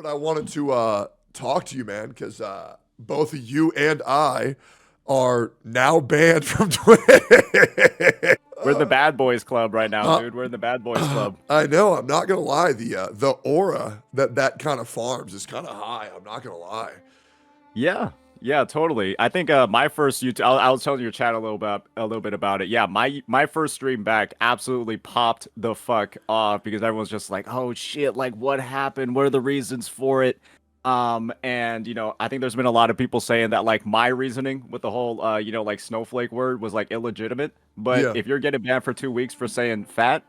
I wanted to talk to you, man, because both you and I are now banned from Twitch. We're in the bad boys club right now, Uh, dude. We're in the bad boys club. I know. I'm not gonna lie. The aura that kind of farms is kind of high. I'm not gonna lie. Yeah, yeah, totally. I think my first YouTube, I was telling your chat a little bit about it. Yeah, my first stream back absolutely popped the fuck off because everyone's just like, oh shit, like what happened? What are the reasons for it? And I think there's been a lot of people saying that like my reasoning with the whole like snowflake word was like illegitimate. But Yeah. if you're getting banned for 2 weeks for saying fat,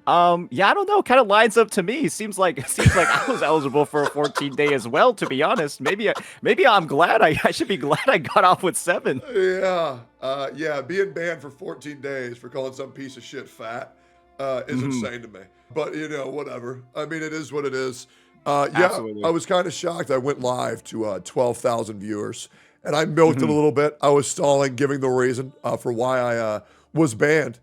yeah, I don't know. Kind of lines up to me. Seems like I was eligible for a 14-day as well. To be honest, maybe I'm glad. I should be glad I got off with 7. Yeah. Yeah. Being banned for 14 days for calling some piece of shit fat is insane to me. But whatever. I mean, it is what it is. Yeah, Absolutely. I was kind of shocked. I went live to 12,000 viewers, and I milked it a little bit. I was stalling, giving the reason for why I was banned,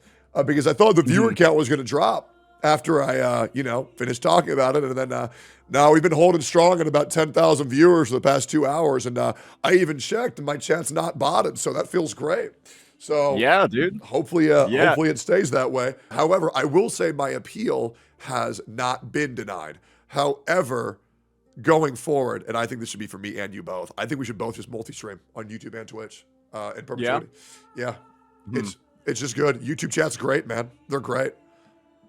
because I thought the viewer count was going to drop after I, finished talking about it. And then now we've been holding strong at about 10,000 viewers for the past 2 hours, and I even checked, and my chat's not botted, so that feels great. So Yeah, dude. hopefully, Yeah. hopefully it stays that way. However, I will say my appeal has not been denied. However, going forward, and I think this should be for me and you both, I think we should both just multi-stream on YouTube and Twitch in perpetuity. Yeah, it's just good. YouTube chat's great, man. They're great.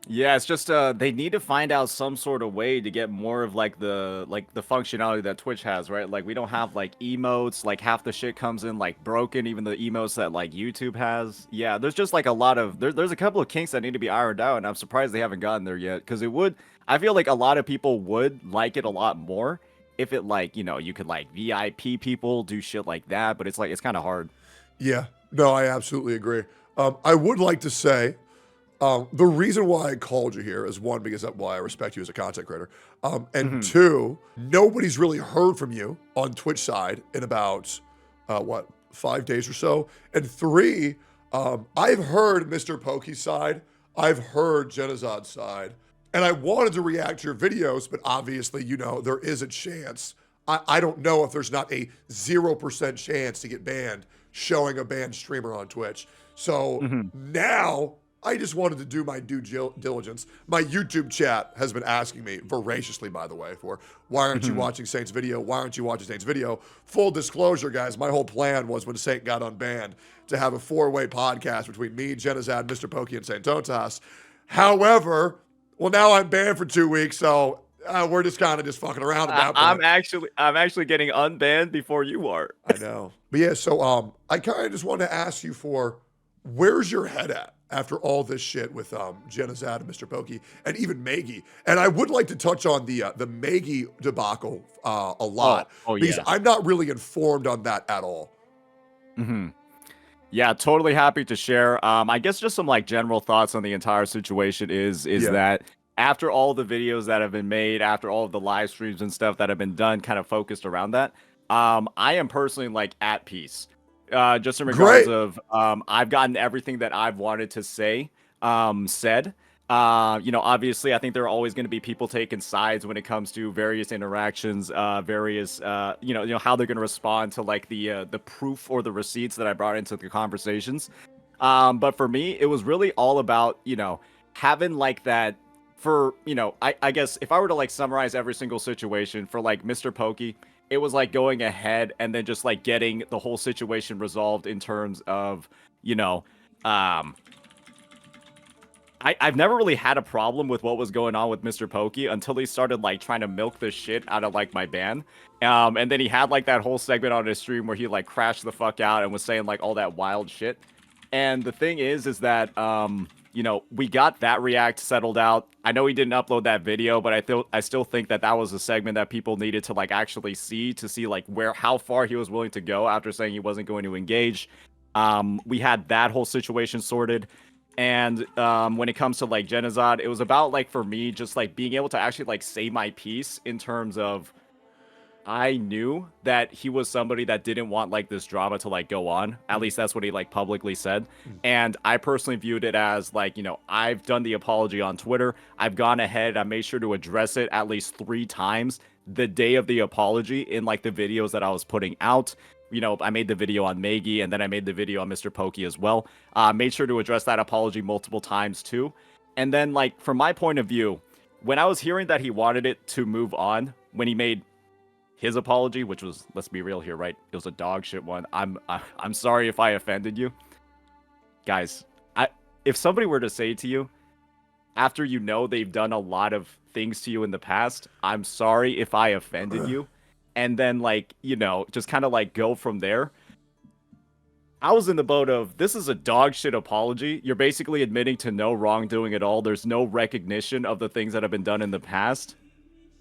Yeah, it's just they need to find out some sort of way to get more of like the functionality that Twitch has, right? Like we don't have like emotes, like half the shit comes in like broken, even the emotes that like YouTube has. Yeah, there's just like a lot of there's a couple of kinks that need to be ironed out, and I'm surprised they haven't gotten there yet because I feel like a lot of people would like it a lot more if it like, you could like VIP people do shit like that, but it's like it's kind of hard. Yeah, no, I absolutely agree. I would like to say the reason why I called you here is one, because I respect you as a content creator. And two, nobody's really heard from you on Twitch side in about, 5 days or so. And three, I've heard Mr. Pokey's side. I've heard Jenazad's side. And I wanted to react to your videos, but obviously, there is a chance. I don't know if there's not a 0% chance to get banned showing a banned streamer on Twitch. So now I just wanted to do my due diligence. My YouTube chat has been asking me voraciously, by the way, for why aren't you watching Saint's video? Why aren't you watching Saint's video? Full disclosure, guys, my whole plan was when Saint got unbanned to have a 4-way podcast between me, Jenazad, Mr. Pokke, and Saint Totas. However, well, now I'm banned for 2 weeks, so we're just kind of just fucking around at that point. I'm actually getting unbanned before you are. I know. But yeah, so I kind of just wanted to ask you for where's your head at after all this shit with Jenazad and Mr. Pokke and even Maggie. And I would like to touch on the Maggie debacle a lot because I'm not really informed on that at all. Yeah, totally happy to share. I guess just some like general thoughts on the entire situation is that after all the videos that have been made, after all of the live streams and stuff that have been done, kind of focused around that, I am personally like at peace. Just in regards of I've gotten everything that I've wanted to say said. Obviously, I think there are always going to be people taking sides when it comes to various interactions, various, how they're going to respond to like the proof or the receipts that I brought into the conversations. But for me, it was really all about, having like that for, I guess if I were to like summarize every single situation for like Mr. Pokke, it was like going ahead and then just like getting the whole situation resolved in terms of, I've never really had a problem with what was going on with Mr. Pokke until he started like trying to milk the shit out of like my ban. And then he had like that whole segment on his stream where he like crashed the fuck out and was saying like all that wild shit. And the thing is that, we got that react settled out. I know he didn't upload that video, but I still think that was a segment that people needed to like actually see to see like how far he was willing to go after saying he wasn't going to engage. We had that whole situation sorted. And when it comes to like Jenazad, it was about like for me just like being able to actually like say my piece in terms of I knew that he was somebody that didn't want like this drama to like go on. At least that's what he like publicly said. And I personally viewed it as like, I've done the apology on Twitter. I've gone ahead. I made sure to address it at least 3 times. the day of the apology in like the videos that I was putting out. You know, I made the video on Maggie, and then I made the video on Mr. Pokke as well. Made sure to address that apology multiple times too. And then, like, from my point of view, when I was hearing that he wanted it to move on, when he made his apology, which was, let's be real here, right? It was a dog shit one. I'm sorry if I offended you, guys. If somebody were to say to you, after you know they've done a lot of things to you in the past, I'm sorry if I offended you, and then, like, you know, just kind of like go from there. I was in the boat of, this is a dog shit apology. You're basically admitting to no wrongdoing at all. There's no recognition of the things that have been done in the past.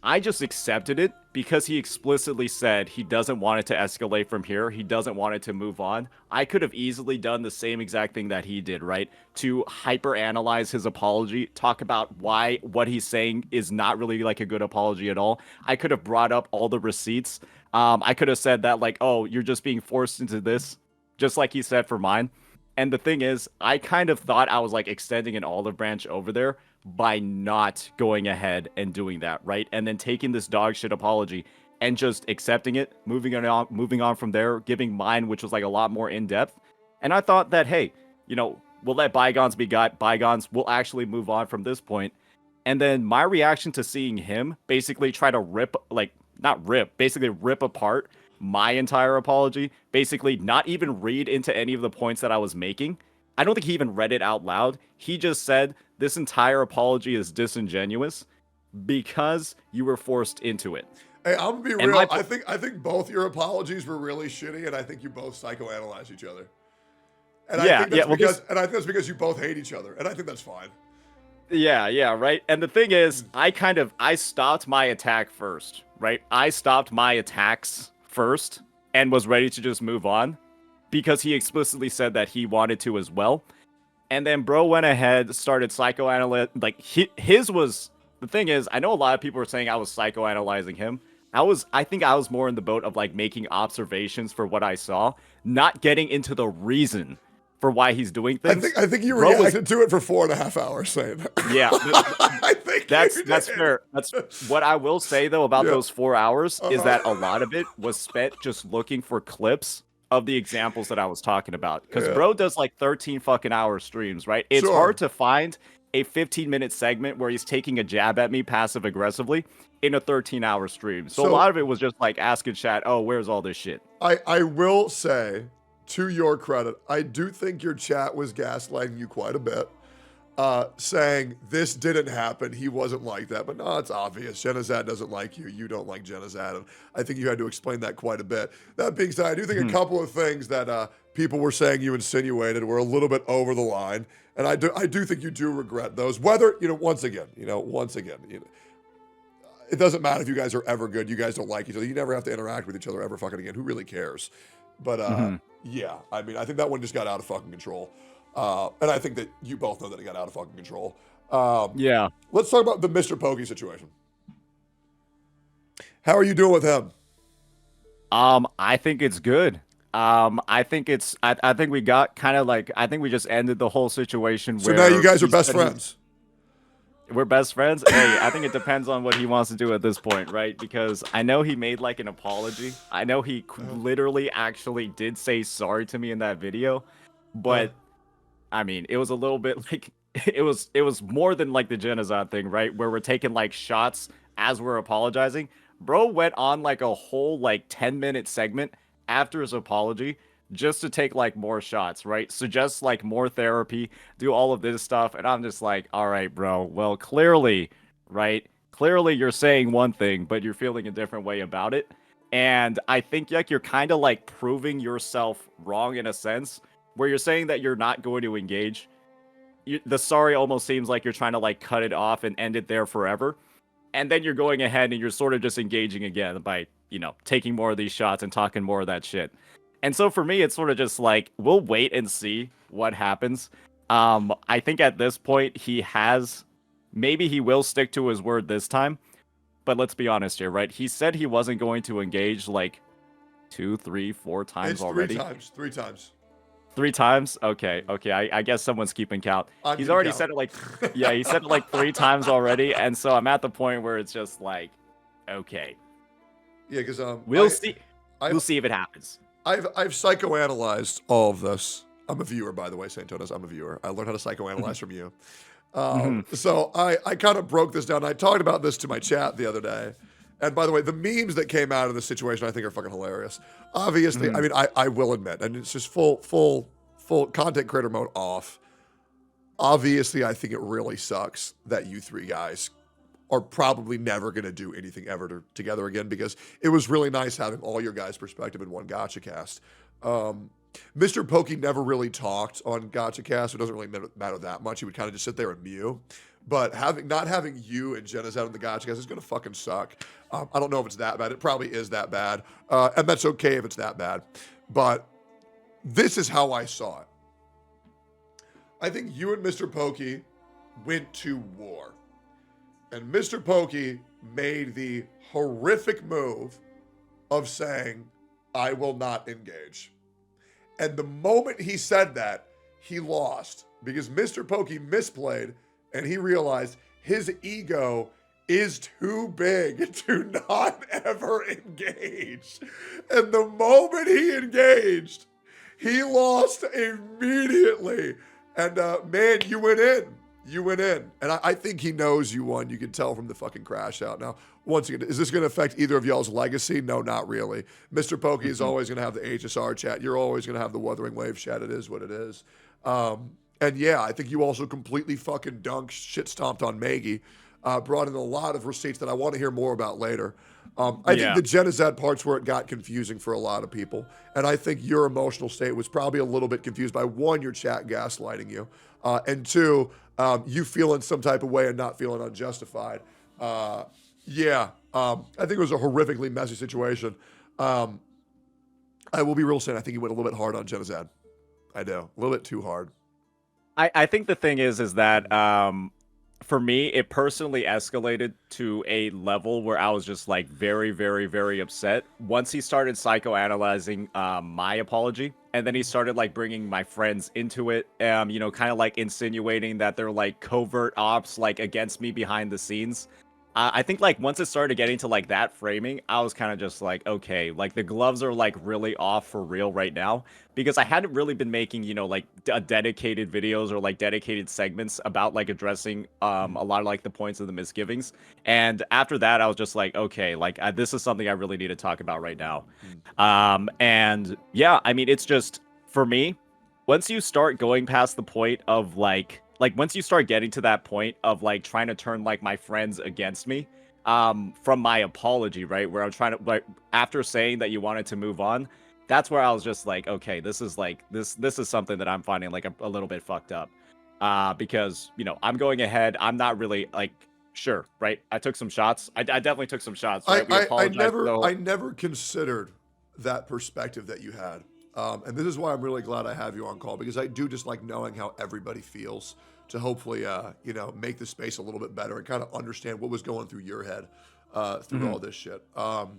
I just accepted it because he explicitly said he doesn't want it to escalate from here. He doesn't want it to move on. I could have easily done the same exact thing that he did, right? To hyper-analyze his apology, talk about why what he's saying is not really like a good apology at all. I could have brought up all the receipts. I could have said that, like, oh, you're just being forced into this, just like he said for mine. And the thing is, I kind of thought I was like extending an olive branch over there by not going ahead and doing that, right? And then taking this dog shit apology and just accepting it, moving on from there, giving mine, which was like a lot more in depth. And I thought that, hey, you know, we'll let bygones be bygones. We'll actually move on from this point. And then my reaction to seeing him basically try to basically rip apart my entire apology, basically not even read into any of the points that I was making. I don't think he even read it out loud. He just said, this entire apology is disingenuous because you were forced into it. Hey, I'm gonna be real. I think both your apologies were really shitty, and I think you both psychoanalyze each other. And I think that's because you both hate each other, and I think that's fine. Yeah, right. And the thing is, I stopped my attack first, right? I stopped my attacks first and was ready to just move on because he explicitly said that he wanted to as well. And then bro went ahead, started psychoanalyzing. Like, his was, the thing is, I know a lot of people were saying I was psychoanalyzing him. I think I was more in the boat of like making observations for what I saw, not getting into the reason for why he's doing things. I think you reacted to it for 4.5 hours saying that. Yeah. I think that's fair. That's what I will say though about those 4 hours is that a lot of it was spent just looking for clips of the examples that I was talking about. Because bro does like 13 fucking hour streams, right? It's hard to find a 15-minute segment where he's taking a jab at me passive aggressively in a 13-hour stream. So a lot of it was just like asking chat, oh, where's all this shit? I will say, to your credit, I do think your chat was gaslighting you quite a bit. Saying this didn't happen, he wasn't like that, but no, it's obvious. Jenazad doesn't like you. You don't like Jenazad, and I think you had to explain that quite a bit. That being said, I do think a couple of things that people were saying you insinuated were a little bit over the line, and I do think you do regret those. Whether once again, it doesn't matter if you guys are ever good. You guys don't like each other. You never have to interact with each other ever fucking again. Who really cares? But yeah, I mean, I think that one just got out of fucking control. And I think that you both know that it got out of fucking control. Yeah. Let's talk about the Mr. Pokke situation. How are you doing with him? I think it's good. I think we got kind of like, I think we just ended the whole situation. So now you guys are best friends. We're best friends? Hey, I think it depends on what he wants to do at this point, right? Because I know he made like an apology. I know he literally actually did say sorry to me in that video, but I mean, it was a little bit like, it was more than like the Jenazad thing, right? Where we're taking like shots as we're apologizing. Bro went on like a whole like 10-minute segment after his apology just to take like more shots, right? Suggest like more therapy, do all of this stuff. And I'm just like, all right, bro. Well, clearly, right? Clearly you're saying one thing, but you're feeling a different way about it. And I think like you're kind of like proving yourself wrong in a sense where you're saying that you're not going to engage. The sorry almost seems like you're trying to like cut it off and end it there forever. And then you're going ahead and you're sort of just engaging again by, taking more of these shots and talking more of that shit. And so for me, it's sort of just like, we'll wait and see what happens. I think at this point, maybe he will stick to his word this time. But let's be honest here, right? He said he wasn't going to engage like 2, 3, 4 times already. 3 times. 3 times? Okay. I guess someone's keeping count. He's already said it like, he said it like 3 times already. And so I'm at the point where it's just like, okay, Yeah, because We'll see. I've, We'll see if it happens. I've psychoanalyzed all of this. I'm a viewer, by the way, Santonas. I'm a viewer. I learned how to psychoanalyze from you. So I kind of broke this down. I talked about this to my chat the other day. And by the way, the memes that came out of this situation I think are fucking hilarious. Obviously, I mean, I will admit, and it's just full content creator mode off. Obviously, I think it really sucks that you three guys are probably never going to do anything ever together again, because it was really nice having all your guys' perspective in one Gotcha cast. Mr. Pokke never really talked on Gotcha cast. It doesn't really matter that much. He would kind of just sit there and mew. But not having you and Jenazad on the Gotcha cast is going to fucking suck. I don't know if it's that bad. It probably is that bad. And that's okay if it's that bad. But this is how I saw it. I think you and Mr. Pokke went to war. And Mr. Pokke made the horrific move of saying, I will not engage. And the moment he said that, he lost, because Mr. Pokke misplayed and he realized his ego is too big to not ever engage. And the moment he engaged, he lost immediately. And man, you went in. You went in. And I think he knows you won. You can tell from the fucking crash out. Now, once again, is this going to affect either of y'all's legacy? No, not really. Mr. Pokke is always going to have the HSR chat. You're always going to have the Wuthering Wave chat. It is what it is. And yeah, I think you also completely fucking dunked, shit stomped on Maggie. Brought in a lot of receipts that I want to hear more about later. I think the Jenazad part's where it got confusing for a lot of people. And I think your emotional state was probably a little bit confused by, one, your chat gaslighting you. And two, you feeling some type of way and not feeling unjustified. I think it was a horrifically messy situation. I will be real saying I think you went a little bit hard on Jenazad. I do. A little bit too hard. I think the thing is that for me, it personally escalated to a level where I was just like very, very, very upset once he started psychoanalyzing my apology. And then he started like bringing my friends into it, kind of like insinuating that they're like covert ops like against me behind the scenes. I think like once it started getting to like that framing, I was kind of just like, okay, like the gloves are like really off for real right now, because I hadn't really been making, like dedicated videos or like dedicated segments about like addressing a lot of like the points of the misgivings. And after that, I was just like, okay, like this is something I really need to talk about right now. And yeah, I mean, it's just for me, once you start going past the point of like once you start getting to that point of like trying to turn like my friends against me, from my apology, right, where I'm trying to like after saying that you wanted to move on, that's where I was just like, okay, this is like this is something that I'm finding like a little bit fucked up, because I'm going ahead, I'm not really like sure, right, I took some shots, I definitely took some shots, right? I never considered that perspective that you had. And this is why I'm really glad I have you on call, because I do just like knowing how everybody feels, to hopefully, make the space a little bit better and kind of understand what was going through your head through all this shit. So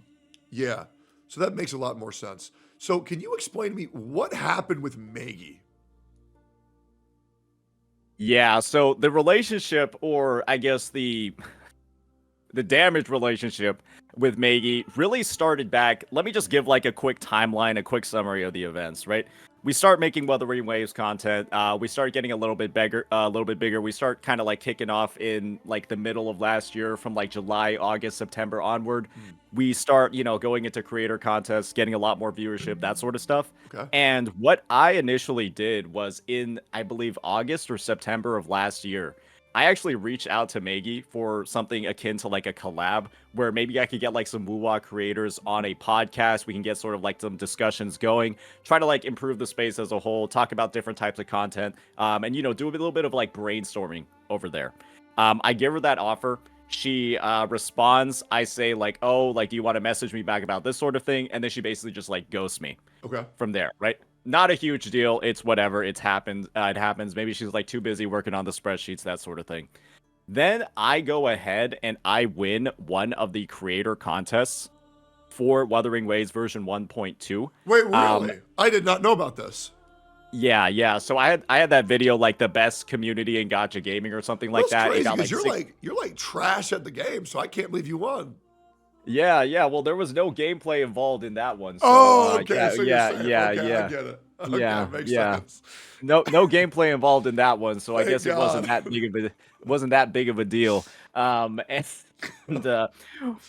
that makes a lot more sense. So can you explain to me what happened with Maggie? Yeah, so the relationship, or I guess the damaged relationship with Maggie really started back. Let me just give like a quick timeline, a quick summary of the events, right? We start making Wuthering Waves content. We start getting a little bit bigger. We start kind of like kicking off in like the middle of last year, from like July, August, September onward. We start, going into creator contests, getting a lot more viewership, that sort of stuff. Okay. And what I initially did was in, I believe, August or September of last year, I actually reached out to Maggie for something akin to like a collab, where maybe I could get like some woo-wah creators on a podcast. We can get sort of like some discussions going, try to like improve the space as a whole, talk about different types of content, and do a little bit of like brainstorming over there. I give her that offer. She responds. I say like, oh, like, do you want to message me back about this sort of thing? And then she basically just like ghosts me. Okay. From there, right? Not a huge deal. It's whatever. It's happened. It happens. Maybe she's like too busy working on the spreadsheets, that sort of thing. Then I go ahead and I win one of the creator contests for Wuthering Waves version 1.2. Wait, really? I did not know about this. Yeah. So I had that video, like the best community in Gacha gaming or something like that. Crazy, it got, because you're like trash at the game, so I can't believe you won. Yeah. Well, there was no gameplay involved in that one, so Oh, okay. So you're saying, okay, I yeah, get it. Okay, yeah, makes yeah. sense. No gameplay involved in that one, so I Thank guess it wasn't God. that big of a deal. And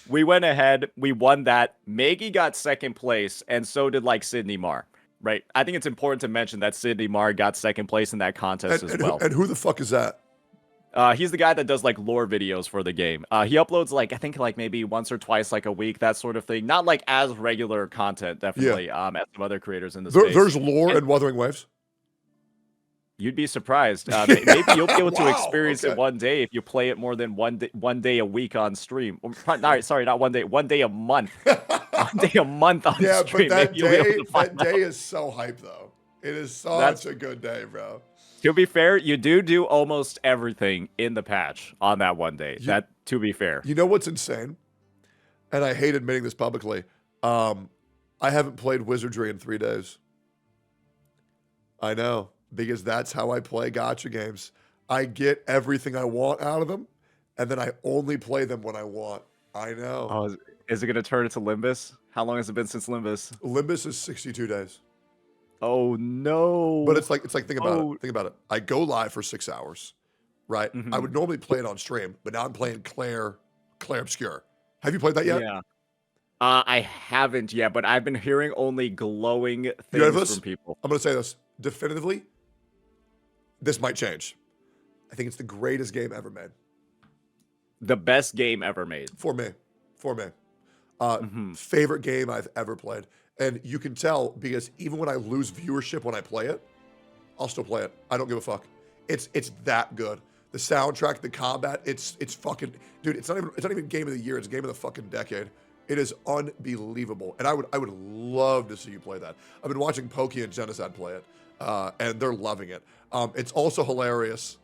we went ahead, we won that. Maggie got second place, and so did like Sydney Marr. Right? I think it's important to mention that Sydney Marr got second place in that contest as well. And who the fuck is that? He's the guy that does like lore videos for the game. He uploads like I think like maybe once or twice like a week, that sort of thing. Not like as regular content, definitely. As some other creators in the space. There's lore And in Wuthering Waves. you'd be surprised. Maybe you'll be able to Wow, experience it okay. one day if you play it more than one day a week on stream. No, sorry, not one day a month. One day a month on Yeah, stream. but that Maybe you'll be able to find day out. is so hype though. It is That's such a good day, bro. To be fair, you do almost everything in the patch on that one day. That to be fair. You know what's insane? And I hate admitting this publicly. I haven't played Wizardry in 3 days. I know, because that's how I play gacha games. I get everything I want out of them, and then I only play them when I want. I know. Oh, is it gonna turn into Limbus? How long has it been since Limbus? Limbus is 62 days. Oh no! But it's like think about it. Think about it. I go live for 6 hours, right? I would normally play it on stream, but now I'm playing Claire Obscure. Have you played that yet? Yeah. I haven't yet, but I've been hearing only glowing things from people. I'm gonna say this definitively. This might change. I think it's the greatest game ever made. The best game ever made. For me. Favorite game I've ever played. And you can tell because even when I lose viewership when I play it, I'll still play it. I don't give a fuck. It's that good. The soundtrack, the combat, it's fucking dude, it's not even game of the year, it's game of the fucking decade. It is unbelievable. And I would love to see you play that. I've been watching Pokke and Jenazad play it, and they're loving it. It's also hilarious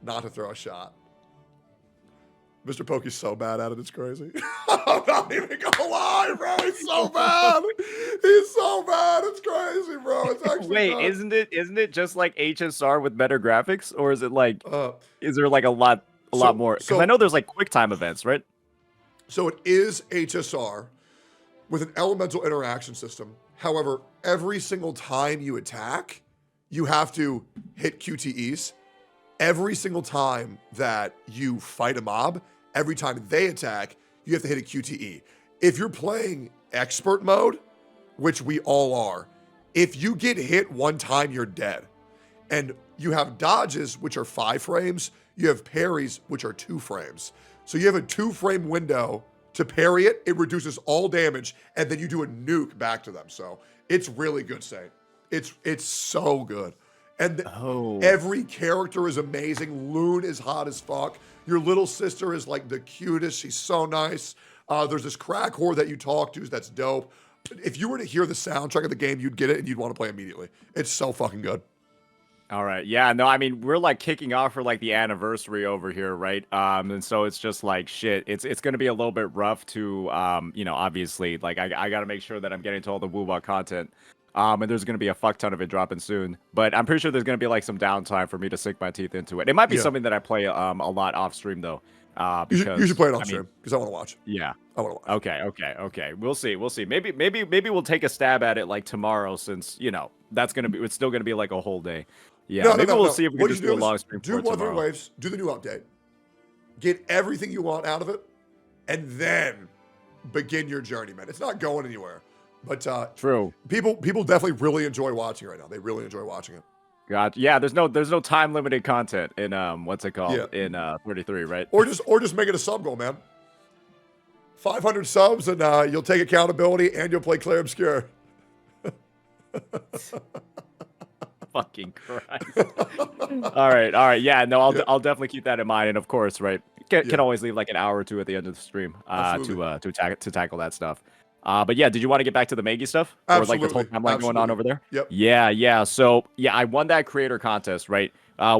not to throw a shot. Mr. Pokey's so bad at it, it's crazy. I'm not even gonna lie, bro. He's so bad. He's so bad. It's crazy, bro. It's actually Wait, nuts. isn't it just like HSR with better graphics, or is it like is there like a lot more? Because I know there's like quick time events, right? So it is HSR with an elemental interaction system. However, every single time you attack, you have to hit QTEs. Every single time that you fight a mob, every time they attack, you have to hit a QTE. If you're playing expert mode, which we all are, if you get hit one time, you're dead. And you have dodges, which are 5 frames. You have parries, which are 2 frames. So you have a 2-frame window to parry it. It reduces all damage, and then you do a nuke back to them. So it's really good, Saint. It's so good. And every character is amazing. Loon is hot as fuck. Your little sister is like the cutest. She's so nice. There's this crack whore that you talk to that's dope. If you were to hear the soundtrack of the game, you'd get it and you'd want to play immediately. It's so fucking good. All right. Yeah, no, I mean, we're like kicking off for like the anniversary over here, right? And so it's just like shit. It's going to be a little bit rough to obviously like I got to make sure that I'm getting to all the Woobot content. And there's going to be a fuck ton of it dropping soon. But I'm pretty sure there's going to be like some downtime for me to sink my teeth into it. It might be something that I play a lot off stream though. Because you should play it off stream because I want to watch. Yeah. I want to watch. Okay. We'll see. Maybe we'll take a stab at it like tomorrow since, it's still going to be like a whole day. Yeah, maybe we'll see if we can just do a long stream for it tomorrow. Do Wuthering Waves, do the new update. Get everything you want out of it, and then begin your journey, man. It's not going anywhere. But true. People definitely really enjoy watching it right now. They really enjoy watching it. Gotcha. Yeah, there's no time limited content in what's it called? In 33, right? Or just make it a sub goal, man. 500 subs and you'll take accountability and you'll play Claire Obscure. Fucking Christ. All right. Yeah, no, I'll definitely keep that in mind. And of course, right, can always leave like an hour or two at the end of the stream to tackle that stuff. But yeah, did you want to get back to the Maggie stuff? Absolutely. Or like the whole timeline going on over there? Yep. Yeah. So yeah, I won that creator contest, right?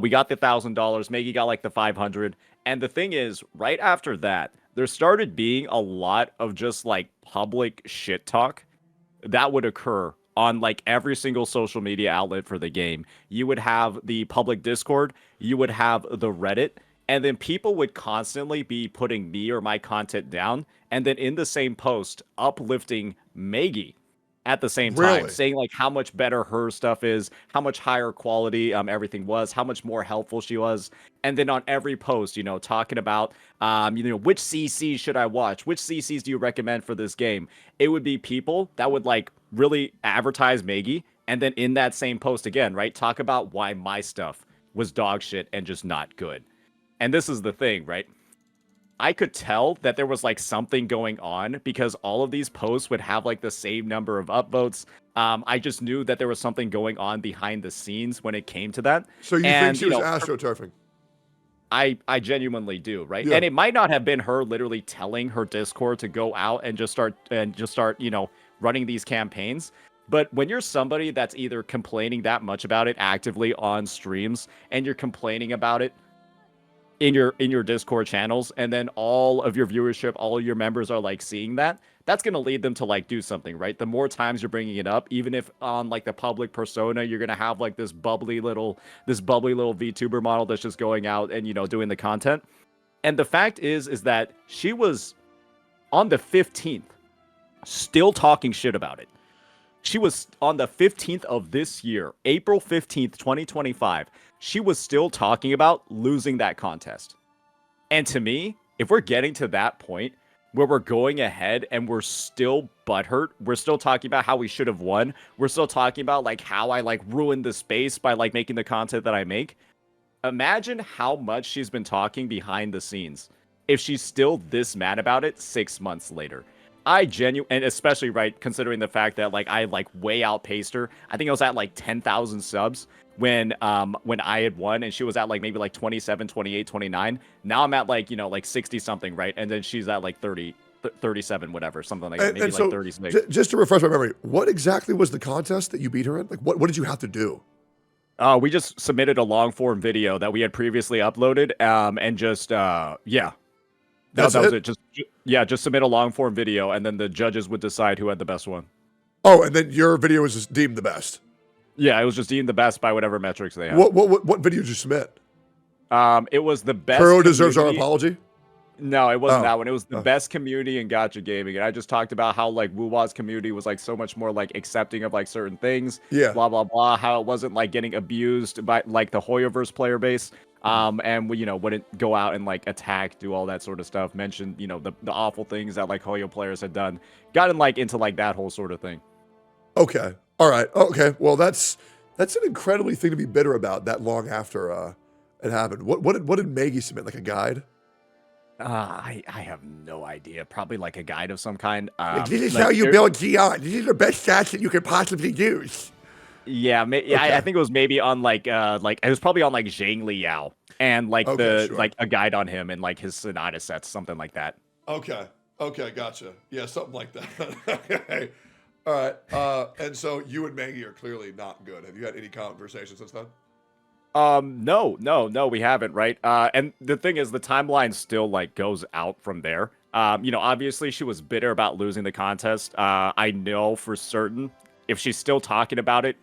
We got the $1,000. Maggie got like the 500. And the thing is, right after that, there started being a lot of just like public shit talk that would occur on like every single social media outlet for the game. You would have the public Discord, you would have the Reddit, And then people would constantly be putting me or my content down, and then in the same post, uplifting Maggie at the same time, Really? saying like how much better her stuff is, how much higher quality everything was, how much more helpful she was. And then on every post, talking about which CCs should I watch, which CCs do you recommend for this game. It would be people that would like really advertise Maggie, and then in that same post again, right, talk about why my stuff was dog shit and just not good. And this is the thing, right? I could tell that there was like something going on because all of these posts would have like the same number of upvotes. I just knew that there was something going on behind the scenes when it came to that. So you think And, she was astroturfing? I genuinely do, right? Yeah. And it might not have been her literally telling her Discord to go out and just start running these campaigns. But when you're somebody that's either complaining that much about it actively on streams and you're complaining about it in your Discord channels, and then all of your viewership, all of your members are like seeing that, that's going to lead them to like do something, right? The more times you're bringing it up, even if on like the public persona, you're going to have like this bubbly little VTuber model that's just going out and doing the content. And the fact is that she was on the 15th still talking shit about it. She was on the 15th of this year, April 15th, 2025. She was still talking about losing that contest. And to me, if we're getting to that point where we're going ahead and we're still butthurt, we're still talking about how we should have won, we're still talking about like how I like ruined the space by like making the content that I make. Imagine how much she's been talking behind the scenes if she's still this mad about it 6 months later. And especially right considering the fact that like I like way outpaced her. I think I was at like 10,000 subs when I had won, and she was at like maybe like 27, 28, 29. Now I'm at like like 60 something, right? And then she's at like 30, 37, whatever, something like that, maybe And like so, 36. just to refresh my memory, what exactly was the contest that you beat her in? Like, what did you have to do? We just submitted a long form video that we had previously uploaded, and just yeah. That was it. Just submit a long form video, and then the judges would decide who had the best one. Oh, and then your video was just deemed the best. Yeah, it was just deemed the best by whatever metrics they had. What video did you submit? It was the best. Kuro deserves our apology. No, it wasn't that one. It was the best community in gacha gaming, and I just talked about how like Wuwa's community was like so much more like accepting of like certain things. Yeah. Blah blah blah. How it wasn't like getting abused by like the Hoyoverse player base. And we wouldn't go out and like attack, do all that sort of stuff. Mention the awful things that like Hoyo players had done. Gotten like into like that whole sort of thing. Okay. All right. Okay. Well, that's an incredibly thing to be bitter about that long after it happened. What did Maggie submit? Like a guide? I have no idea. Probably like a guide of some kind. This is how you build Gion. This is the best stats that you could possibly use. Yeah, okay. I think it was maybe on like it was probably on like Zhang Liao and like like a guide on him and like his Sonata sets, something like that. Okay, gotcha. Yeah, something like that. Okay. All right. And so you and Maggie are clearly not good. Have you had any conversations since then? No, we haven't, right? And the thing is, the timeline still like goes out from there. Obviously she was bitter about losing the contest. I know for certain if she's still talking about it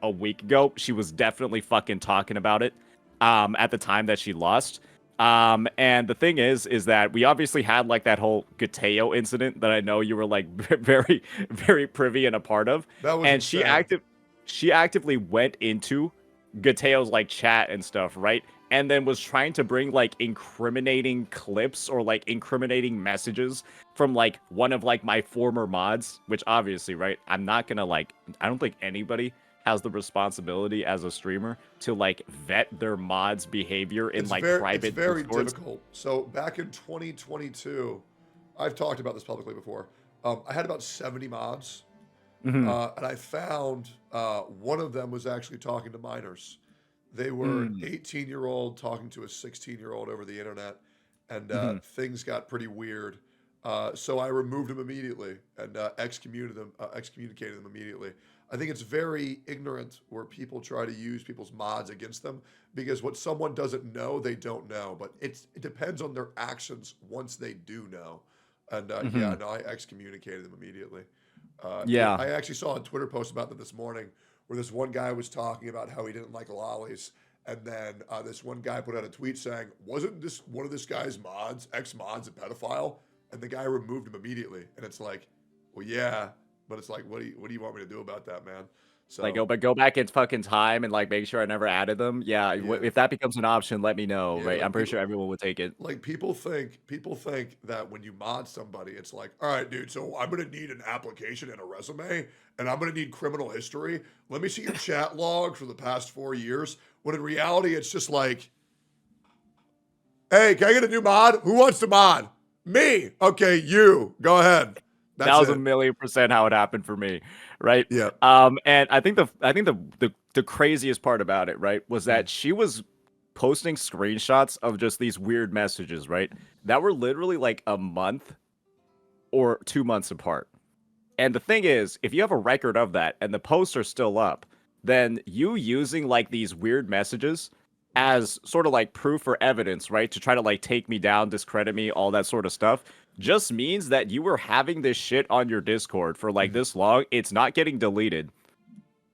a week ago, she was definitely fucking talking about it at the time that she lost. And the thing is that we obviously had like that whole Gateo incident that I know you were like very, very privy and a part of. That was and insane. she actively went into Gateo's like chat and stuff, right? And then was trying to bring like incriminating clips or like incriminating messages from like one of like my former mods, which obviously, right, I'm not gonna like, I don't think anybody has the responsibility as a streamer to like vet their mods' behavior in private. It's very Discords. difficult. So back in 2022, I've talked about this publicly before. I had about 70 mods, and I found one of them was actually talking to minors. They were an 18-year-old talking to a 16-year-old over the internet, and things got pretty weird. So I removed them immediately and excommunicated them immediately. I think it's very ignorant where people try to use people's mods against them because what someone doesn't know, they don't know. But it depends on their actions once they do know. And I excommunicated them immediately. Yeah. I actually saw a Twitter post about them this morning where this one guy was talking about how he didn't like lollies. And then this one guy put out a tweet saying, wasn't this one of this guy's ex-mods, a pedophile? And the guy removed him immediately. And it's like, well, yeah, but it's like, what do you want me to do about that, man? So Like, go back in fucking time and like make sure I never added them. Yeah, if that becomes an option, let me know. Yeah, Right, like I'm pretty people, sure everyone would take it. like people think that when you mod somebody, it's like, all right, dude, so I'm gonna need an application and a resume, and I'm gonna need criminal history. Let me see your chat log for the past 4 years. When in reality, it's just like, hey, can I get a new mod? Who wants to mod? Me. Okay, you. Go ahead. That's That was it. 1,000,000% how it happened for me, right? Yeah. And I think the craziest part about it, right, was that she was posting screenshots of just these weird messages, right, that were literally like a month or 2 months apart. And the thing is, if you have a record of that and the posts are still up, then you using like these weird messages as sort of like proof or evidence, right, to try to like take me down, discredit me, all that sort of stuff, just means that you were having this shit on your Discord for like this long. It's not getting deleted.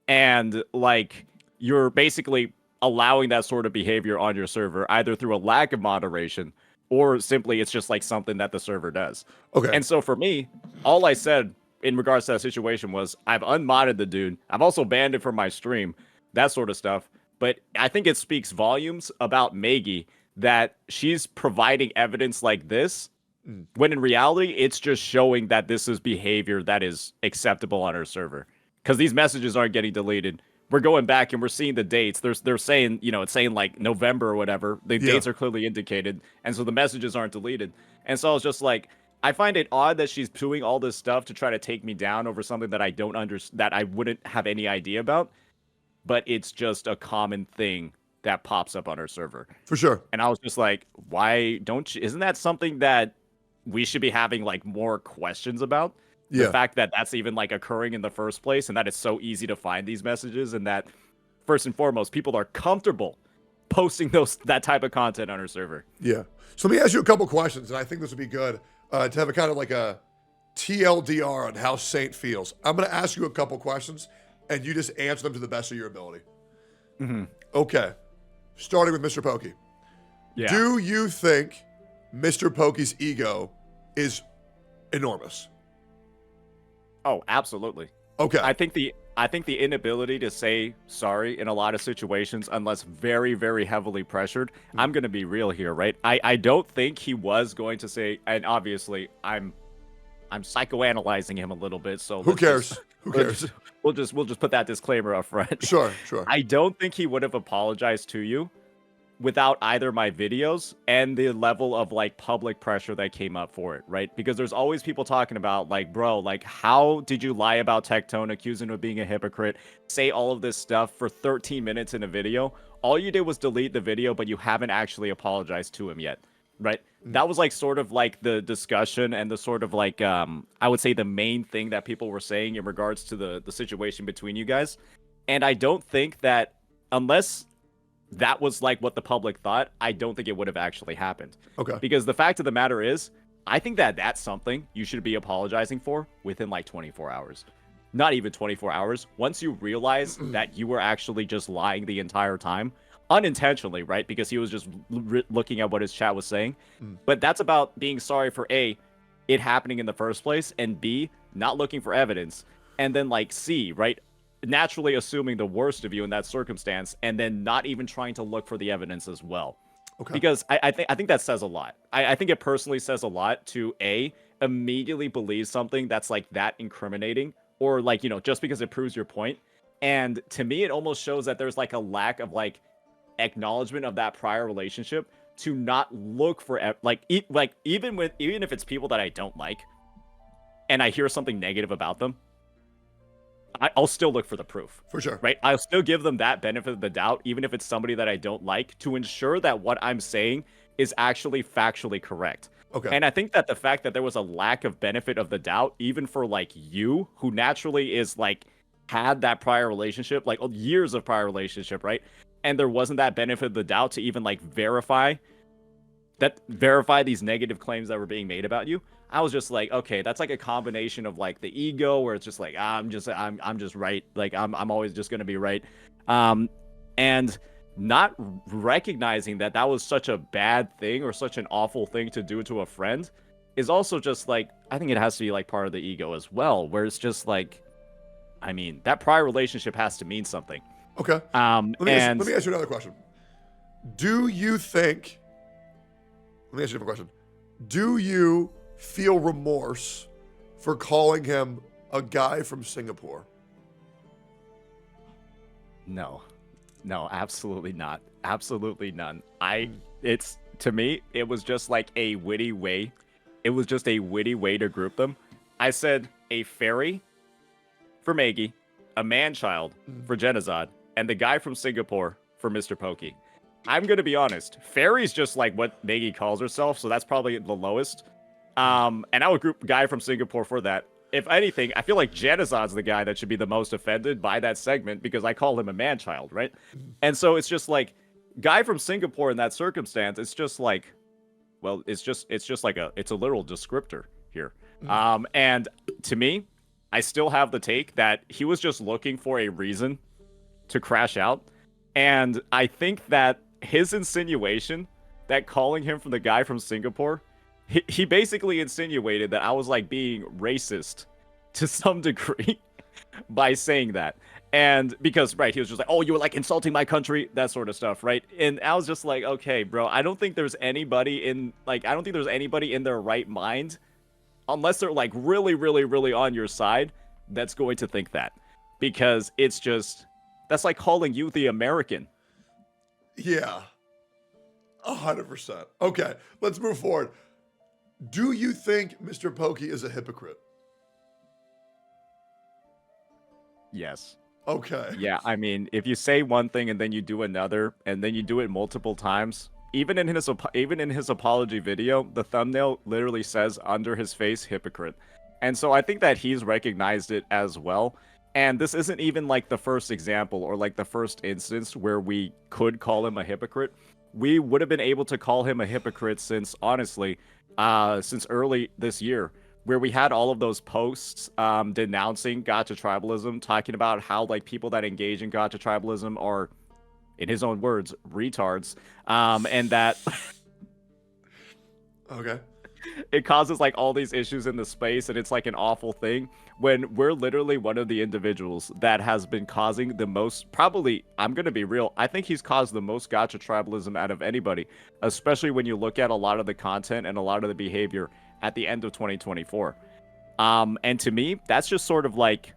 And like you're basically allowing that sort of behavior on your server, either through a lack of moderation or simply it's just like something that the server does. Okay. And so for me, all I said in regards to that situation was I've unmodded the dude. I've also banned it from my stream, that sort of stuff. But I think it speaks volumes about Maggie that she's providing evidence like this, when in reality, it's just showing that this is behavior that is acceptable on her server. Because these messages aren't getting deleted. We're going back and we're seeing the dates. They're saying, it's saying like November or whatever. The dates are clearly indicated. And so the messages aren't deleted. And so I was just like, I find it odd that she's doing all this stuff to try to take me down over something that I don't understand, that I wouldn't have any idea about. But it's just a common thing that pops up on her server. For sure. And I was just like, why don't you? Isn't that something that we should be having like more questions about? The fact that that's even like occurring in the first place, and that it's so easy to find these messages, and that first and foremost, people are comfortable posting that type of content on her server. Yeah. So let me ask you a couple questions, and I think this would be good to have a kind of like a TLDR on how Saint feels. I'm going to ask you a couple questions, and you just answer them to the best of your ability. Okay. Starting with Mr. Pokey. Yeah. Do you think Mr. Pokey's ego is enormous? Oh, absolutely. Okay. I think the inability to say sorry in a lot of situations, unless very, very heavily pressured, I'm going to be real here, right? I don't think he was going to say, and obviously I'm psychoanalyzing him a little bit, so who cares? Who cares? We'll just put that disclaimer up front. Sure. I don't think he would have apologized to you without either my videos and the level of like public pressure that came up for it, right? Because there's always people talking about like, bro, like how did you lie about Tectone, accusing him of being a hypocrite, say all of this stuff for 13 minutes in a video? All you did was delete the video, but you haven't actually apologized to him yet, right? That was like sort of like the discussion and the sort of like I would say the main thing that people were saying in regards to the situation between you guys. And I don't think that unless that was like what the public thought, I don't think it would have actually happened. Okay. Because the fact of the matter is, I think that that's something you should be apologizing for within like 24 hours. Not even 24 hours. Once you realize that you were actually just lying the entire time, unintentionally, right? Because he was just looking at what his chat was saying. But that's about being sorry for A, it happening in the first place, and B, not looking for evidence. And then like C, right? Naturally assuming the worst of you in that circumstance, and then not even trying to look for the evidence as well. Okay. Because I think that says a lot. I think it personally says a lot to A, immediately believe something that's like that incriminating, or like, just because it proves your point. And to me, it almost shows that there's like a lack of like acknowledgement of that prior relationship to not look for even if it's people that I don't like, and I hear something negative about them, I'll still look for the proof. For sure. Right? I'll still give them that benefit of the doubt, even if it's somebody that I don't like, to ensure that what I'm saying is actually factually correct. Okay. And I think that the fact that there was a lack of benefit of the doubt, even for like you, who naturally is like had that prior relationship, like years of prior relationship, right? And there wasn't that benefit of the doubt to even like verify these negative claims that were being made about you. I was just like, okay, that's like a combination of like the ego, where it's just like, I'm just right, like I'm always just gonna be right, and not recognizing that that was such a bad thing or such an awful thing to do to a friend is also just like, I think it has to be like part of the ego as well, where it's just like, I mean, that prior relationship has to mean something. Okay. And let me ask you another question. Do you think, let me ask you a different question. Do you feel remorse for calling him a guy from Singapore? No, absolutely not. Absolutely none. It's, to me, it was just like a witty way. It was just a witty way to group them. I said a fairy for Maggie, a man-child for Jenazad, and the guy from Singapore for Mr. Pokke. I'm going to be honest. Fairy's just like what Maggie calls herself, so that's probably the lowest. And I would group guy from Singapore for that. If anything, I feel like Janazad's the guy that should be the most offended by that segment because I call him a man-child, right? And so it's just like, guy from Singapore in that circumstance, it's just like, well, it's just like it's a literal descriptor here. And to me, I still have the take that he was just looking for a reason to crash out. And I think that his insinuation that calling him from the guy from Singapore, he basically insinuated that I was like being racist to some degree by saying that. And because, right, he was just like, oh, you were like insulting my country, that sort of stuff, right? And I was just like, okay, bro, I don't think there's anybody in their right mind, unless they're like really, really, really on your side, that's going to think that. Because it's just, that's like calling you the American. Yeah. 100%. Okay, let's move forward. Do you think Mr. Pokke is a hypocrite? Yes. Okay. Yeah, I mean, if you say one thing and then you do another, and then you do it multiple times, even in his apology video, the thumbnail literally says under his face, hypocrite. And so I think that he's recognized it as well. And this isn't even like the first example or like the first instance where we could call him a hypocrite. We would have been able to call him a hypocrite since, honestly, since early this year, where we had all of those posts denouncing gacha tribalism, talking about how like people that engage in gacha tribalism are, in his own words, retards, and that okay, it causes like all these issues in the space, and it's like an awful thing when we're literally one of the individuals that has been causing the most, probably, I'm gonna be real, I think he's caused the most gacha tribalism out of anybody, especially when you look at a lot of the content and a lot of the behavior at the end of 2024. And to me, that's just sort of like,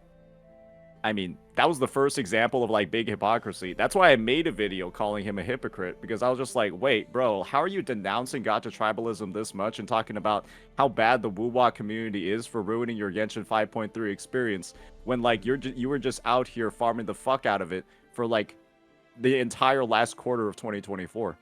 I mean, that was the first example of like big hypocrisy. That's why I made a video calling him a hypocrite, because I was just like, wait, bro, how are you denouncing gacha tribalism this much and talking about how bad the Wuwa community is for ruining your Genshin 5.3 experience when like you were just out here farming the fuck out of it for like the entire last quarter of 2024.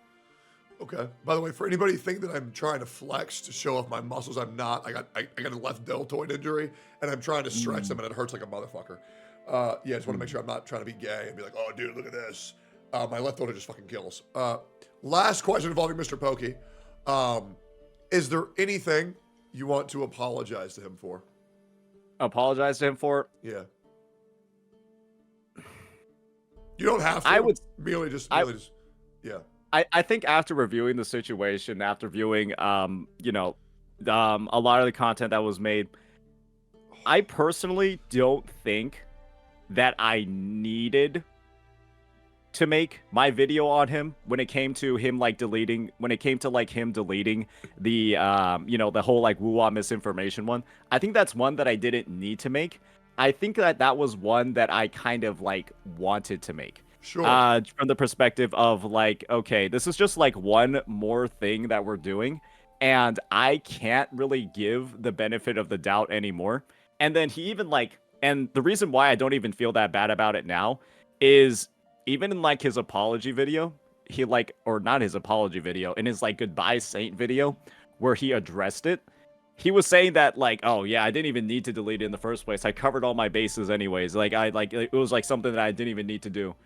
Okay. By the way, for anybody thinking that I'm trying to flex to show off my muscles, I'm not. I got a left deltoid injury, and I'm trying to stretch them, and it hurts like a motherfucker. Yeah, I just want to make sure I'm not trying to be gay and be like, oh, dude, look at this. My left shoulder just fucking kills. Last question involving Mr. Pokke. Is there anything you want to apologize to him for? Apologize to him for? Yeah. You don't have to. I would merely just, yeah. I think after reviewing the situation, after viewing, you know, a lot of the content that was made, I personally don't think that I needed to make my video on him when it came to him like deleting, him deleting the, you know, the whole like Wuwa misinformation one. I think that's one that I didn't need to make. I think that that was one that I kind of like wanted to make. Sure. From the perspective of like, okay, this is just like one more thing that we're doing, and I can't really give the benefit of the doubt anymore. And then he even like, and the reason why I don't even feel that bad about it now is even in like his apology video, he like, or not his apology video, in his like goodbye saint video where he addressed it, he was saying that like, oh yeah, I didn't even need to delete it in the first place. I covered all my bases anyways. Like it was like something that I didn't even need to do.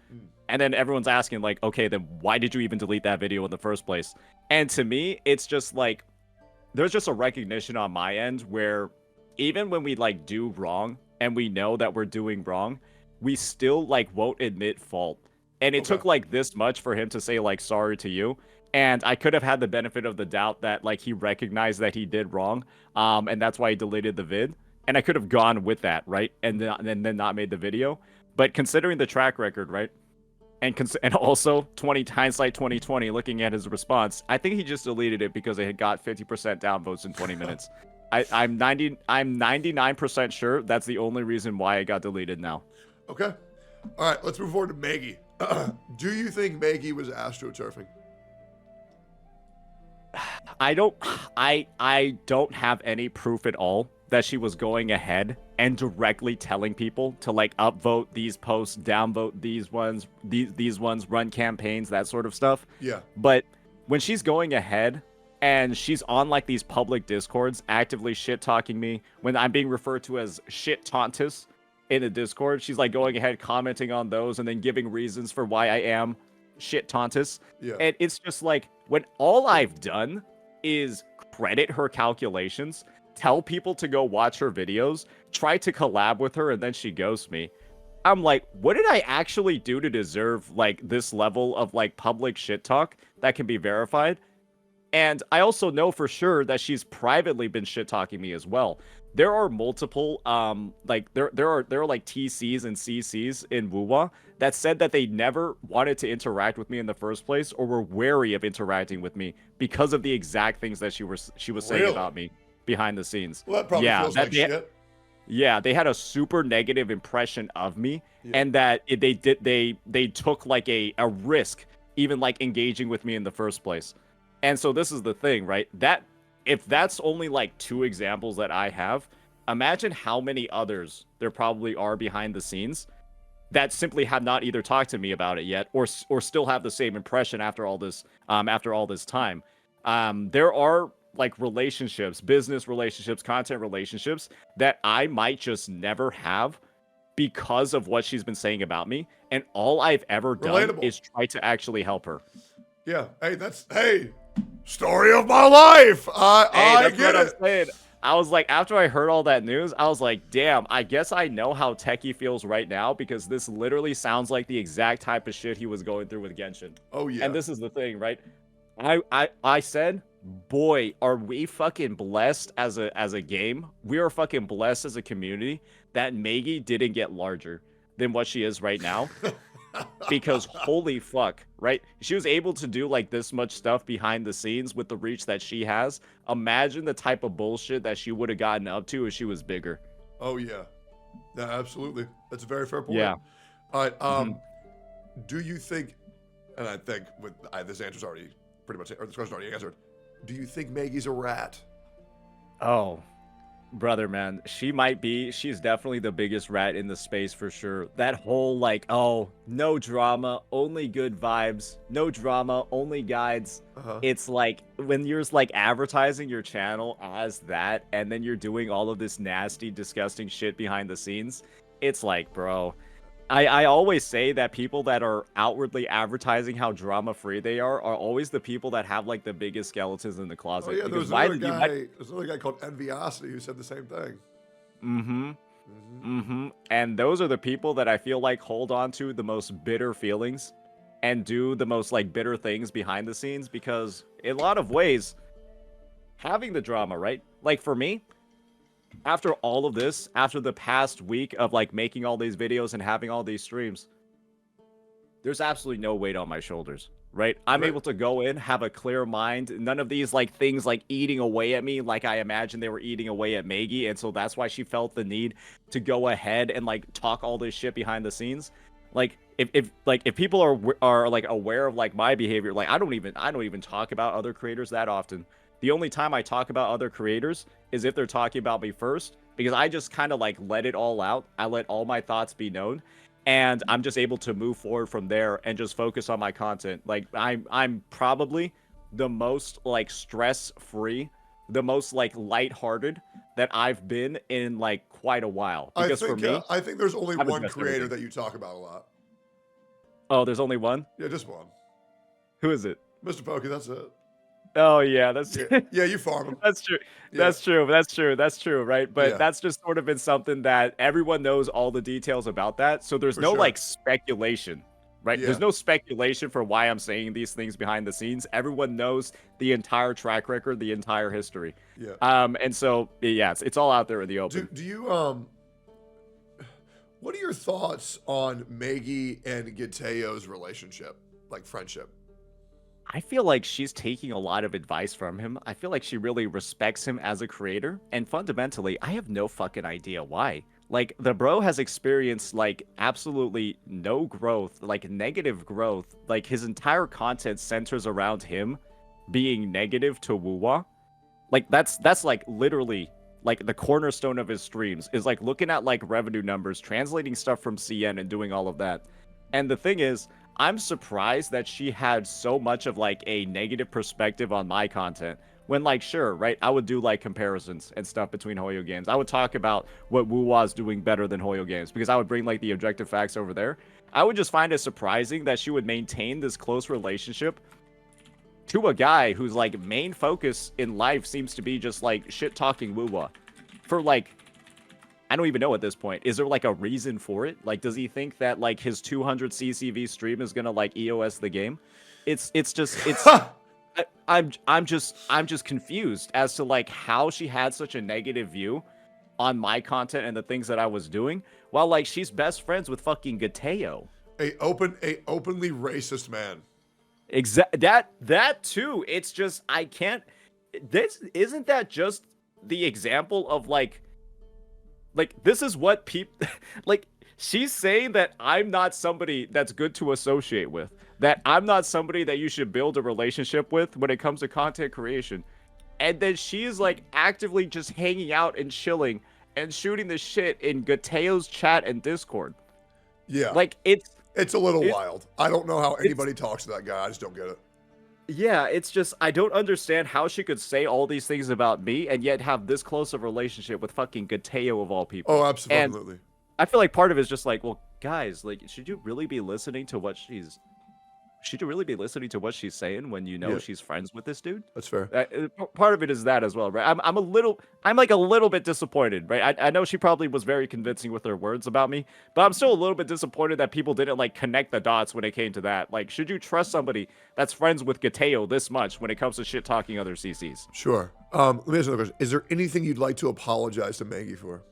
And then everyone's asking like, okay, then why did you even delete that video in the first place? And to me, it's just like, there's just a recognition on my end where even when we like do wrong and we know that we're doing wrong, we still like won't admit fault. And it Okay. took like this much for him to say like sorry to you. And I could have had the benefit of the doubt that like he recognized that he did wrong. And that's why he deleted the vid. And I could have gone with that, right? And then not made the video. But considering the track record, right? And also 20 hindsight 2020, looking at his response, I think he just deleted it because it had got 50% downvotes in 20 minutes. I'm 99% sure that's the only reason why it got deleted now. Okay. All right, let's move forward to Maggie. Do you think Maggie was astroturfing? I don't have any proof at all that she was going ahead and directly telling people to like upvote these posts, downvote these ones, run campaigns, that sort of stuff. Yeah. But when she's going ahead and she's on like these public discords actively shit talking me, when I'm being referred to as shit tauntus in the Discord, she's like going ahead commenting on those and then giving reasons for why I am shit tauntus. Yeah. And it's just like, when all I've done is credit her calculations, tell people to go watch her videos, try to collab with her, and then she ghosts me. I'm like, what did I actually do to deserve like this level of like public shit talk that can be verified? And I also know for sure that she's privately been shit talking me as well. There are multiple like there are like TCs and CCs in WooWa that said that they never wanted to interact with me in the first place or were wary of interacting with me because of the exact things that she was saying Really? about me behind the scenes. Well, that probably feels like shit. Yeah, they had a super negative impression of me, and that they took like a risk even like engaging with me in the first place. And so this is the thing, right? That if that's only like 2 examples that I have, imagine how many others there probably are behind the scenes that simply have not either talked to me about it yet or still have the same impression after all this time. There are like relationships, business relationships, content relationships that I might just never have because of what she's been saying about me, and all I've ever done is try to actually help her. Yeah. Hey, story of my life. I get it. I'm saying. I was like, after I heard all that news, I was like, damn, I guess I know how Techie feels right now, because this literally sounds like the exact type of shit he was going through with Genshin. Oh, yeah. And this is the thing, right? I said, boy, are we fucking blessed as a game. We are fucking blessed as a community that Maggie didn't get larger than what she is right now. Because holy fuck, right? She was able to do like this much stuff behind the scenes with the reach that she has. Imagine the type of bullshit that she would have gotten up to if she was bigger. Oh yeah, absolutely. That's a very fair point. Yeah. All right. Do you think? And I think with this answer's already pretty much, or this question's already answered. Do you think Maggie's a rat? Oh, brother, man, she's definitely the biggest rat in the space for sure. That whole like, oh, no drama, only good vibes, no drama, only guides. It's like when you're like advertising your channel as that, and then you're doing all of this nasty, disgusting shit behind the scenes. It's like, bro, I always say that people that are outwardly advertising how drama-free they are always the people that have like the biggest skeletons in the closet. Oh yeah, there's another guy called Enviosity who said the same thing. And those are the people that I feel like hold on to the most bitter feelings and do the most like bitter things behind the scenes, because in a lot of ways, having the drama, right? Like for me, after all of this, after the past week of like making all these videos and having all these streams, there's absolutely no weight on my shoulders, right? I'm able to go in, have a clear mind. None of these like things like eating away at me like I imagined they were eating away at Maggie. And so that's why she felt the need to go ahead and like talk all this shit behind the scenes. Like if people are like aware of like my behavior, like I don't even talk about other creators that often. The only time I talk about other creators is if they're talking about me first, because I just kind of like let it all out. I let all my thoughts be known, and I'm just able to move forward from there and just focus on my content. Like I'm probably the most like stress-free, the most like lighthearted that I've been in like quite a while. Because for me, I think there's only one creator that you talk about a lot. Oh, there's only one? Yeah, just one. Who is it? Mr. Pokke, that's it. Oh yeah, that's yeah, you farm him. That's true. Yeah. That's true, right? But that's just sort of been something that everyone knows all the details about that. So there's no like speculation right? Yeah. There's no speculation for why I'm saying these things behind the scenes. Everyone knows the entire track record, the entire history. Yeah. And so yeah, it's all out there in the open. Do you what are your thoughts on Maggie and Gateo's relationship, like friendship? I feel like she's taking a lot of advice from him. I feel like she really respects him as a creator. And fundamentally, I have no fucking idea why. Like, the bro has experienced, like, absolutely no growth, like, negative growth. Like, his entire content centers around him being negative to Woo-Wah. Like, that's like, literally, like, the cornerstone of his streams is, like, looking at, like, revenue numbers, translating stuff from CN and doing all of that. And the thing is, I'm surprised that she had so much of like a negative perspective on my content when like, sure, right, I would do like comparisons and stuff between Hoyo games. I would talk about what Woo-Wah's doing better than Hoyo games because I would bring like the objective facts over there. I would just find it surprising that she would maintain this close relationship to a guy whose like main focus in life seems to be just like shit talking Woo-Wah for like, I don't even know at this point. Is there like a reason for it? Like, does he think that like his 200 CCV stream is gonna like EOS the game? It's I'm just confused as to like how she had such a negative view on my content and the things that I was doing, while like she's best friends with fucking Gateo. A openly racist man. That too. It's just I can't. This isn't that just the example of like this is what people like. She's saying that I'm not somebody that's good to associate with, that I'm not somebody that you should build a relationship with when it comes to content creation. And then she's like actively just hanging out and chilling and shooting the shit in Gateo's chat and Discord. Yeah. Like it's a little wild. I don't know how anybody talks to that guy. I just don't get it. Yeah, it's just, I don't understand how she could say all these things about me and yet have this close of a relationship with fucking Gateo of all people. Oh, absolutely. And I feel like part of it is just like, well, guys, like, should you really be listening to what she's saying when you know she's friends with this dude? That's fair. Part of it is that as well, right? I'm a little bit disappointed, right? I know she probably was very convincing with her words about me, but I'm still a little bit disappointed that people didn't like connect the dots when it came to that. Like, should you trust somebody that's friends with Gateo this much when it comes to shit talking other CCs? Sure. Let me ask you another question. Is there anything you'd like to apologize to Maggie for?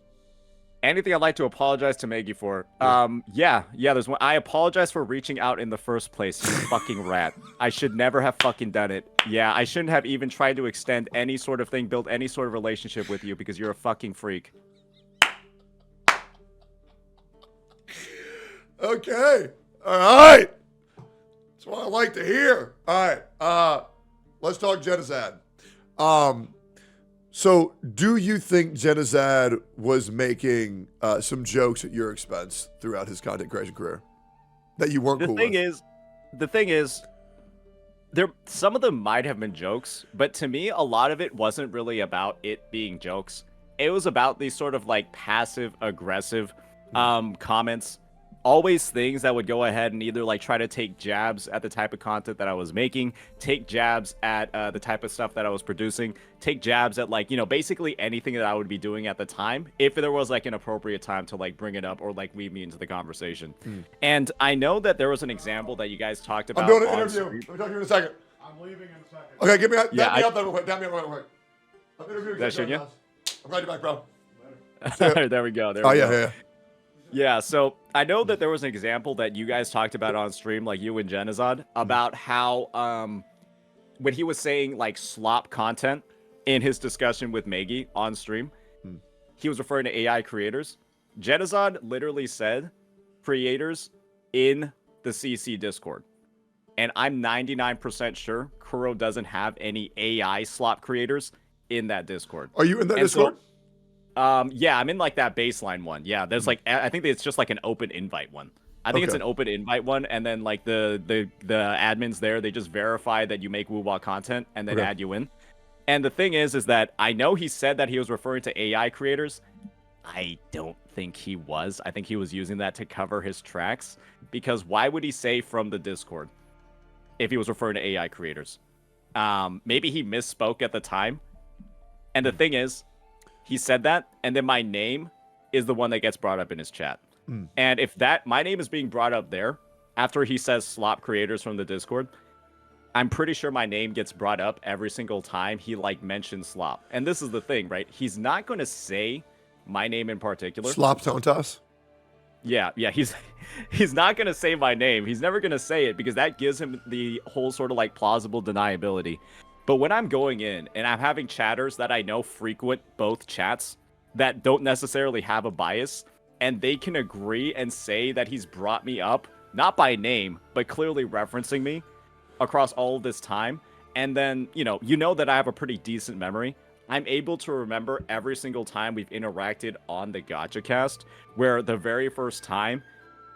Anything I'd like to apologize to Maggie for? Yeah, there's one. I apologize for reaching out in the first place, you fucking rat. I should never have fucking done it. Yeah, I shouldn't have even tried to extend any sort of thing, build any sort of relationship with you because you're a fucking freak. Okay. All right. That's what I like to hear. All right. Let's talk Jenazad. So, do you think Jenazad was making some jokes at your expense throughout his content creation career that you weren't cool with? The thing is, some of them might have been jokes, but to me, a lot of it wasn't really about it being jokes. It was about these sort of like passive aggressive comments. Always things that would go ahead and either like try to take jabs at the type of content that I was making, take jabs at the type of stuff that I was producing, take jabs at like, you know, basically anything that I would be doing at the time, if there was like an appropriate time to like bring it up or like weave me into the conversation. And I know that there was an example that you guys talked about. I'm doing an interview. Let me talk to you in a second. I'm leaving in a second. Okay, give me up. Yeah, me up real quick. Dab me up real quick. I'm interviewing that should you? I'm glad you're back, bro. There we go. Yeah. Yeah, so I know that there was an example that you guys talked about on stream, like you and Jenazad, about how when he was saying like slop content in his discussion with Maggie on stream, he was referring to AI creators. Jenazad literally said creators in the CC Discord. And I'm 99% sure Kuro doesn't have any AI slop creators in that Discord. Are you in that Discord? Yeah, I'm in like that baseline one. Yeah, there's like I think it's just like an open invite one. I think it's an open invite one, and then like the admins there, they just verify that you make Woo-Wah content and then add you in. And the thing is that I know he said that he was referring to AI creators. I don't think he was. I think he was using that to cover his tracks, because why would he say from the Discord if he was referring to AI creators? Maybe he misspoke at the time. And the thing is, he said that, and then my name is the one that gets brought up in his chat. And if my name is being brought up there, after he says slop creators from the Discord, I'm pretty sure my name gets brought up every single time he like mentions slop. And this is the thing, right? He's not going to say my name in particular. Slop Tontas? Yeah, he's not going to say my name. He's never going to say it because that gives him the whole sort of like plausible deniability. But when I'm going in and I'm having chatters that I know frequent both chats that don't necessarily have a bias, and they can agree and say that he's brought me up, not by name, but clearly referencing me across all of this time, and then, you know that I have a pretty decent memory. I'm able to remember every single time we've interacted on the GachaCast, where the very first time,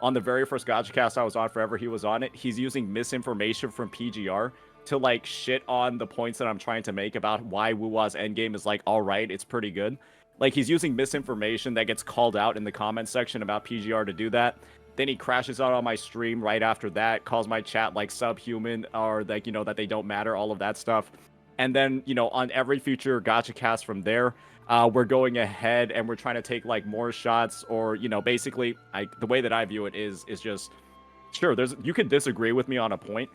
on the very first GachaCast I was on, forever he was on it, he's using misinformation from PGR to like shit on the points that I'm trying to make about why Wuwa's endgame is like alright, it's pretty good. Like, he's using misinformation that gets called out in the comments section about PGR to do that. Then he crashes out on my stream right after that, calls my chat like subhuman, or like, that they don't matter, all of that stuff. And then, on every future GachaCast from there, we're going ahead and we're trying to take like more shots, or, basically, the way that I view it is just, sure, you can disagree with me on a point.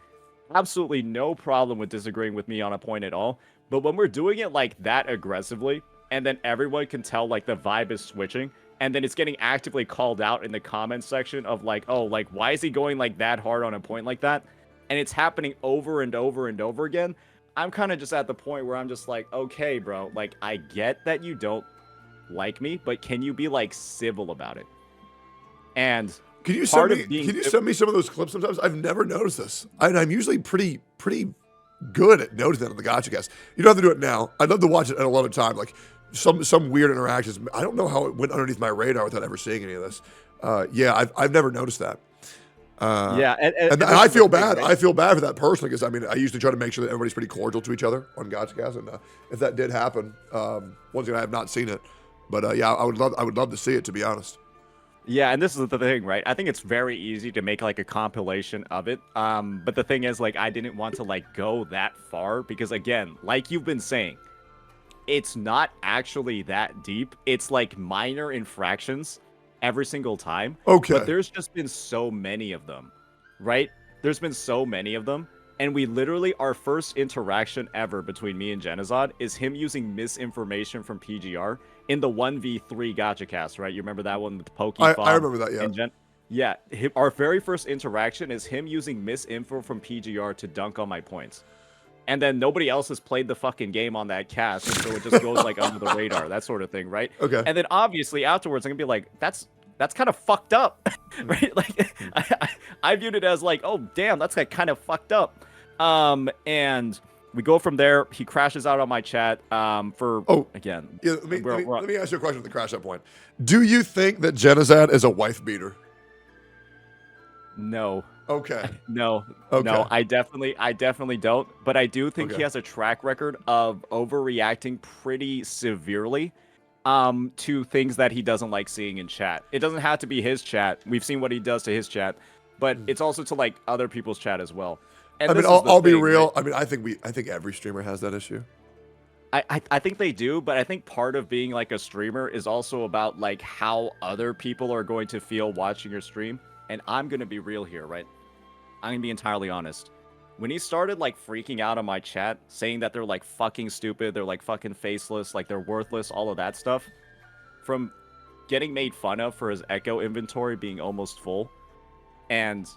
Absolutely no problem with disagreeing with me on a point at all. But when we're doing it like that aggressively, and then everyone can tell like the vibe is switching, and then it's getting actively called out in the comments section of like, oh, like, why is he going like that hard on a point like that? And it's happening over and over and over again. I'm kind of just at the point where I'm just like, okay, bro, like, I get that you don't like me, but can you be like civil about it? And can you send me some of those clips sometimes? I've never noticed this. I'm usually pretty good at noticing that on the GachaCast. You don't have to do it now. I'd love to watch it at a lot of time. Like, some weird interactions. I don't know how it went underneath my radar without ever seeing any of this. Yeah, I've never noticed that. And I feel bad. Right? I feel bad for that personally, because I mean, I usually try to make sure that everybody's pretty cordial to each other on GachaCast, and if that did happen, once again, I have not seen it, but yeah, I would love to see it, to be honest. Yeah, and this is the thing, right? I think it's very easy to make like a compilation of it. But the thing is, like, I didn't want to like go that far because, again, like you've been saying, it's not actually that deep. It's like minor infractions every single time. Okay. But there's just been so many of them, right? There's been so many of them. And we literally, our first interaction ever between me and Jenazad is him using misinformation from PGR in the 1v3 GachaCast, right? You remember that one with Pokke? I remember that, yeah. Our very first interaction is him using misinfo from PGR to dunk on my points. And then nobody else has played the fucking game on that cast, and so it just goes like under the radar, that sort of thing, right? Okay. And then obviously afterwards, I'm gonna be like, that's kind of fucked up, right? Like, I viewed it as like, oh damn, that's like kind of fucked up. And we go from there. He crashes out on my chat. Again. Yeah, let me ask you a question at the crash out point. Do you think that Jenazad is a wife beater? No. Okay. No. Okay. No, I definitely don't. But I do think he has a track record of overreacting pretty severely to things that he doesn't like seeing in chat. It doesn't have to be his chat. We've seen what he does to his chat, but it's also to like other people's chat as well. And I mean, I'll be real. Right? I mean, I think every streamer has that issue. I think they do, but I think part of being like a streamer is also about like how other people are going to feel watching your stream. And I'm going to be real here, right? I'm going to be entirely honest. When he started like freaking out on my chat, saying that they're like fucking stupid, they're like fucking faceless, like they're worthless, all of that stuff, from getting made fun of for his echo inventory being almost full, and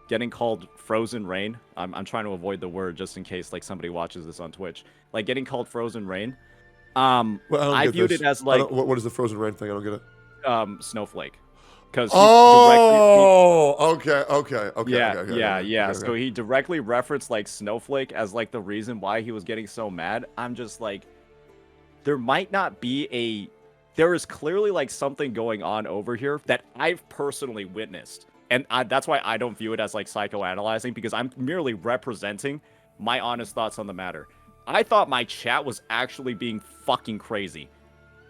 getting called Frozen Rain. I'm trying to avoid the word just in case like somebody watches this on Twitch. Like getting called Frozen Rain. Well, I viewed it as like, what is the Frozen Rain thing? I don't get it. Snowflake. Because okay. Yeah. So he directly referenced like Snowflake as like the reason why he was getting so mad. I'm just like, there is clearly like something going on over here that I've personally witnessed. And that's why I don't view it as like psychoanalyzing, because I'm merely representing my honest thoughts on the matter. I thought my chat was actually being fucking crazy.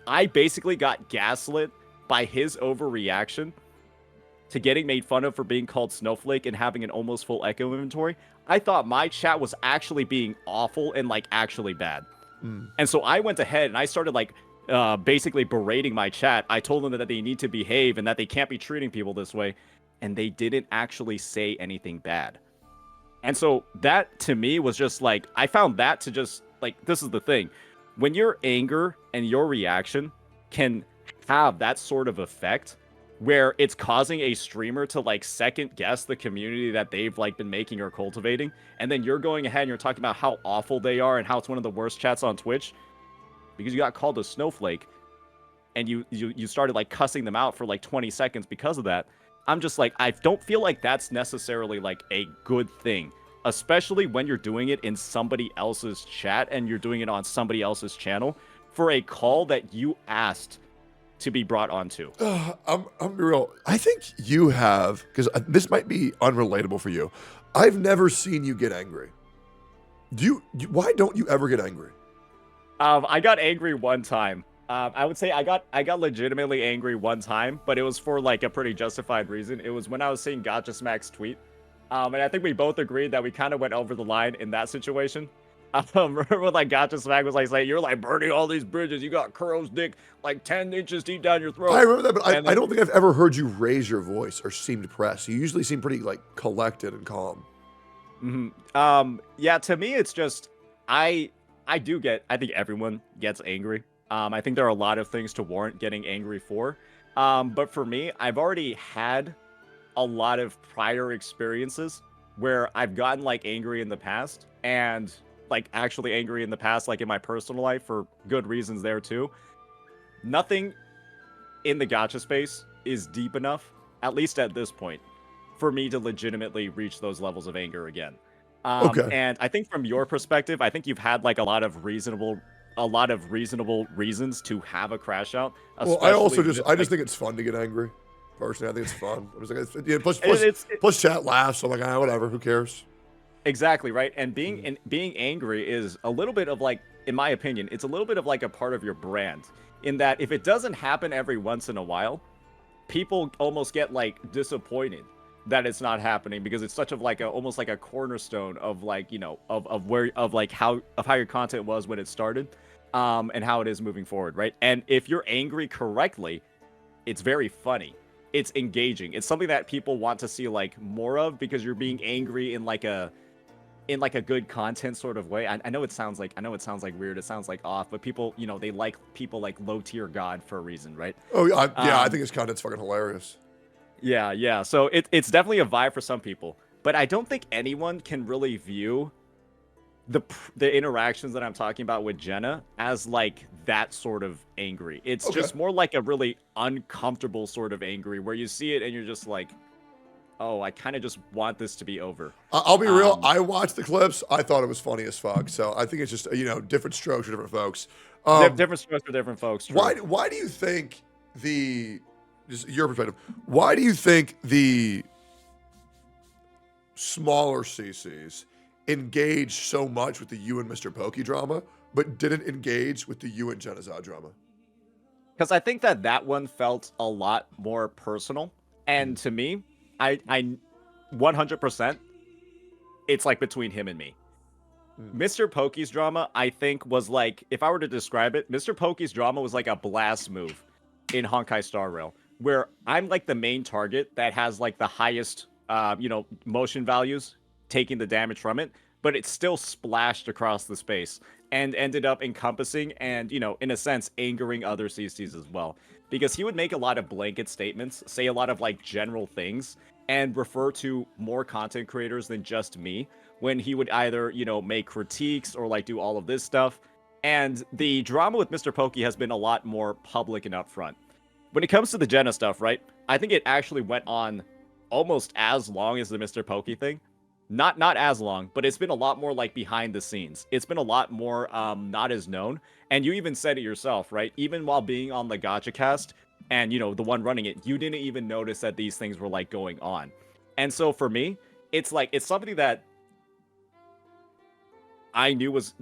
I basically got gaslit by his overreaction to getting made fun of for being called Snowflake and having an almost full echo inventory. I thought my chat was actually being awful and like actually bad. And so I went ahead and I started like basically berating my chat. I told them that they need to behave and that they can't be treating people this way. and they didn't actually say anything bad. And so that to me was just like, I found that to just like, this is the thing. When your anger and your reaction can have that sort of effect where it's causing a streamer to like second guess the community that they've like been making or cultivating, and then you're going ahead and you're talking about how awful they are and how it's one of the worst chats on Twitch because you got called a snowflake and you started like cussing them out for like 20 seconds because of that. I'm just like, I don't feel like that's necessarily like a good thing, especially when you're doing it in somebody else's chat and you're doing it on somebody else's channel for a call that you asked to be brought onto. I'm real. I think you have, because this might be unrelatable for you. I've never seen you get angry. Why don't you ever get angry? I got angry one time. I would say I got legitimately angry one time, but it was for like a pretty justified reason. It was when I was seeing Gotcha Smack's tweet. And I think we both agreed that we kind of went over the line in that situation. Remember when like Gotcha Smack was like saying, you're like burning all these bridges, you got Kuro's dick like 10 inches deep down your throat. I remember that, but I don't think I've ever heard you raise your voice or seem depressed. You usually seem pretty like collected and calm. Yeah, to me it's just I think everyone gets angry. I think there are a lot of things to warrant getting angry for. But for me, I've already had a lot of prior experiences where I've gotten like angry in the past and like actually angry in the past, like in my personal life for good reasons there too. Nothing in the gacha space is deep enough, at least at this point, for me to legitimately reach those levels of anger again. Okay. And I think from your perspective, I think you've had like a lot of reasonable reasons to have a crash out. Well, I just think it's fun to get angry. Personally, I think it's fun. I was like, yeah, plus chat laughs. So I'm like, whatever. Who cares? Exactly right. And being angry is a little bit of like, in my opinion, it's a little bit of like a part of your brand. In that, if it doesn't happen every once in a while, people almost get like disappointed that it's not happening because it's such of like almost like a cornerstone of like, you know, of how your content was when it started, and how it is moving forward, right? And if you're angry correctly, it's very funny. It's engaging. It's something that people want to see like more of because you're being angry in like a good content sort of way. I know it sounds like weird. It sounds like off, but people, you know, they like people like low tier God for a reason, right? Oh yeah, I think his content's fucking hilarious. Yeah. So it's definitely a vibe for some people, but I don't think anyone can really view the interactions that I'm talking about with Jenna as like that sort of angry. It's just more like a really uncomfortable sort of angry where you see it and you're just like, oh, I kind of just want this to be over. I'll be real. I watched the clips. I thought it was funny as fuck. So I think it's just, you know, different strokes for different folks. Different strokes for different folks. True. Why do you think just your perspective, why do you think the smaller CCs engaged so much with the you and Mr. Pokke drama, but didn't engage with the you and Jenazad drama? Because I think that one felt a lot more personal. And to me, I 100%, it's like between him and me. Mr. Pokke's drama, I think, was like, if I were to describe it, Mr. Pokke's drama was like a blast move in Honkai Star Rail, where I'm like the main target that has like the highest, motion values, taking the damage from it, but it still splashed across the space and ended up encompassing and, you know, in a sense, angering other CCs as well. Because he would make a lot of blanket statements, say a lot of like general things, and refer to more content creators than just me when he would either, you know, make critiques or like do all of this stuff. And the drama with Mr. Pokke has been a lot more public and upfront. When it comes to the Jenna stuff, right? I think it actually went on almost as long as the Mr. Pokke thing. Not as long, but it's been a lot more like behind the scenes. It's been a lot more not as known. And you even said it yourself, right? Even while being on the Gacha cast and, you know, the one running it, you didn't even notice that these things were like going on. And so for me, it's like, it's something that I knew was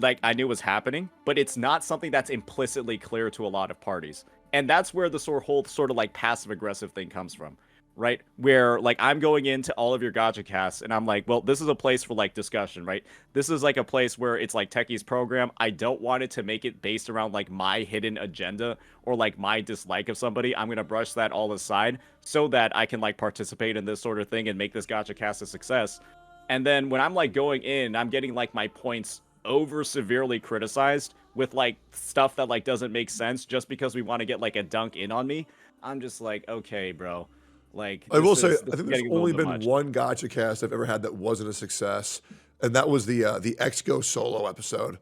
happening, but it's not something that's implicitly clear to a lot of parties. And that's where the whole sort of like passive aggressive thing comes from. right? Where like I'm going into all of your gacha casts and I'm like, well, this is a place for like discussion, right? This is like a place where it's like Techie's program. I don't want it to make it based around like my hidden agenda or like my dislike of somebody. I'm gonna brush that all aside so that I can like participate in this sort of thing and make this gacha cast a success. And then when I'm like going in, I'm getting like my points over severely criticized with like stuff that like doesn't make sense just because we want to get like a dunk in on me. I'm just like, okay, bro. Like, I will say, this I is think there's getting a little only bit been much. one gotcha cast I've ever had that wasn't a success, and that was the X-Go solo episode.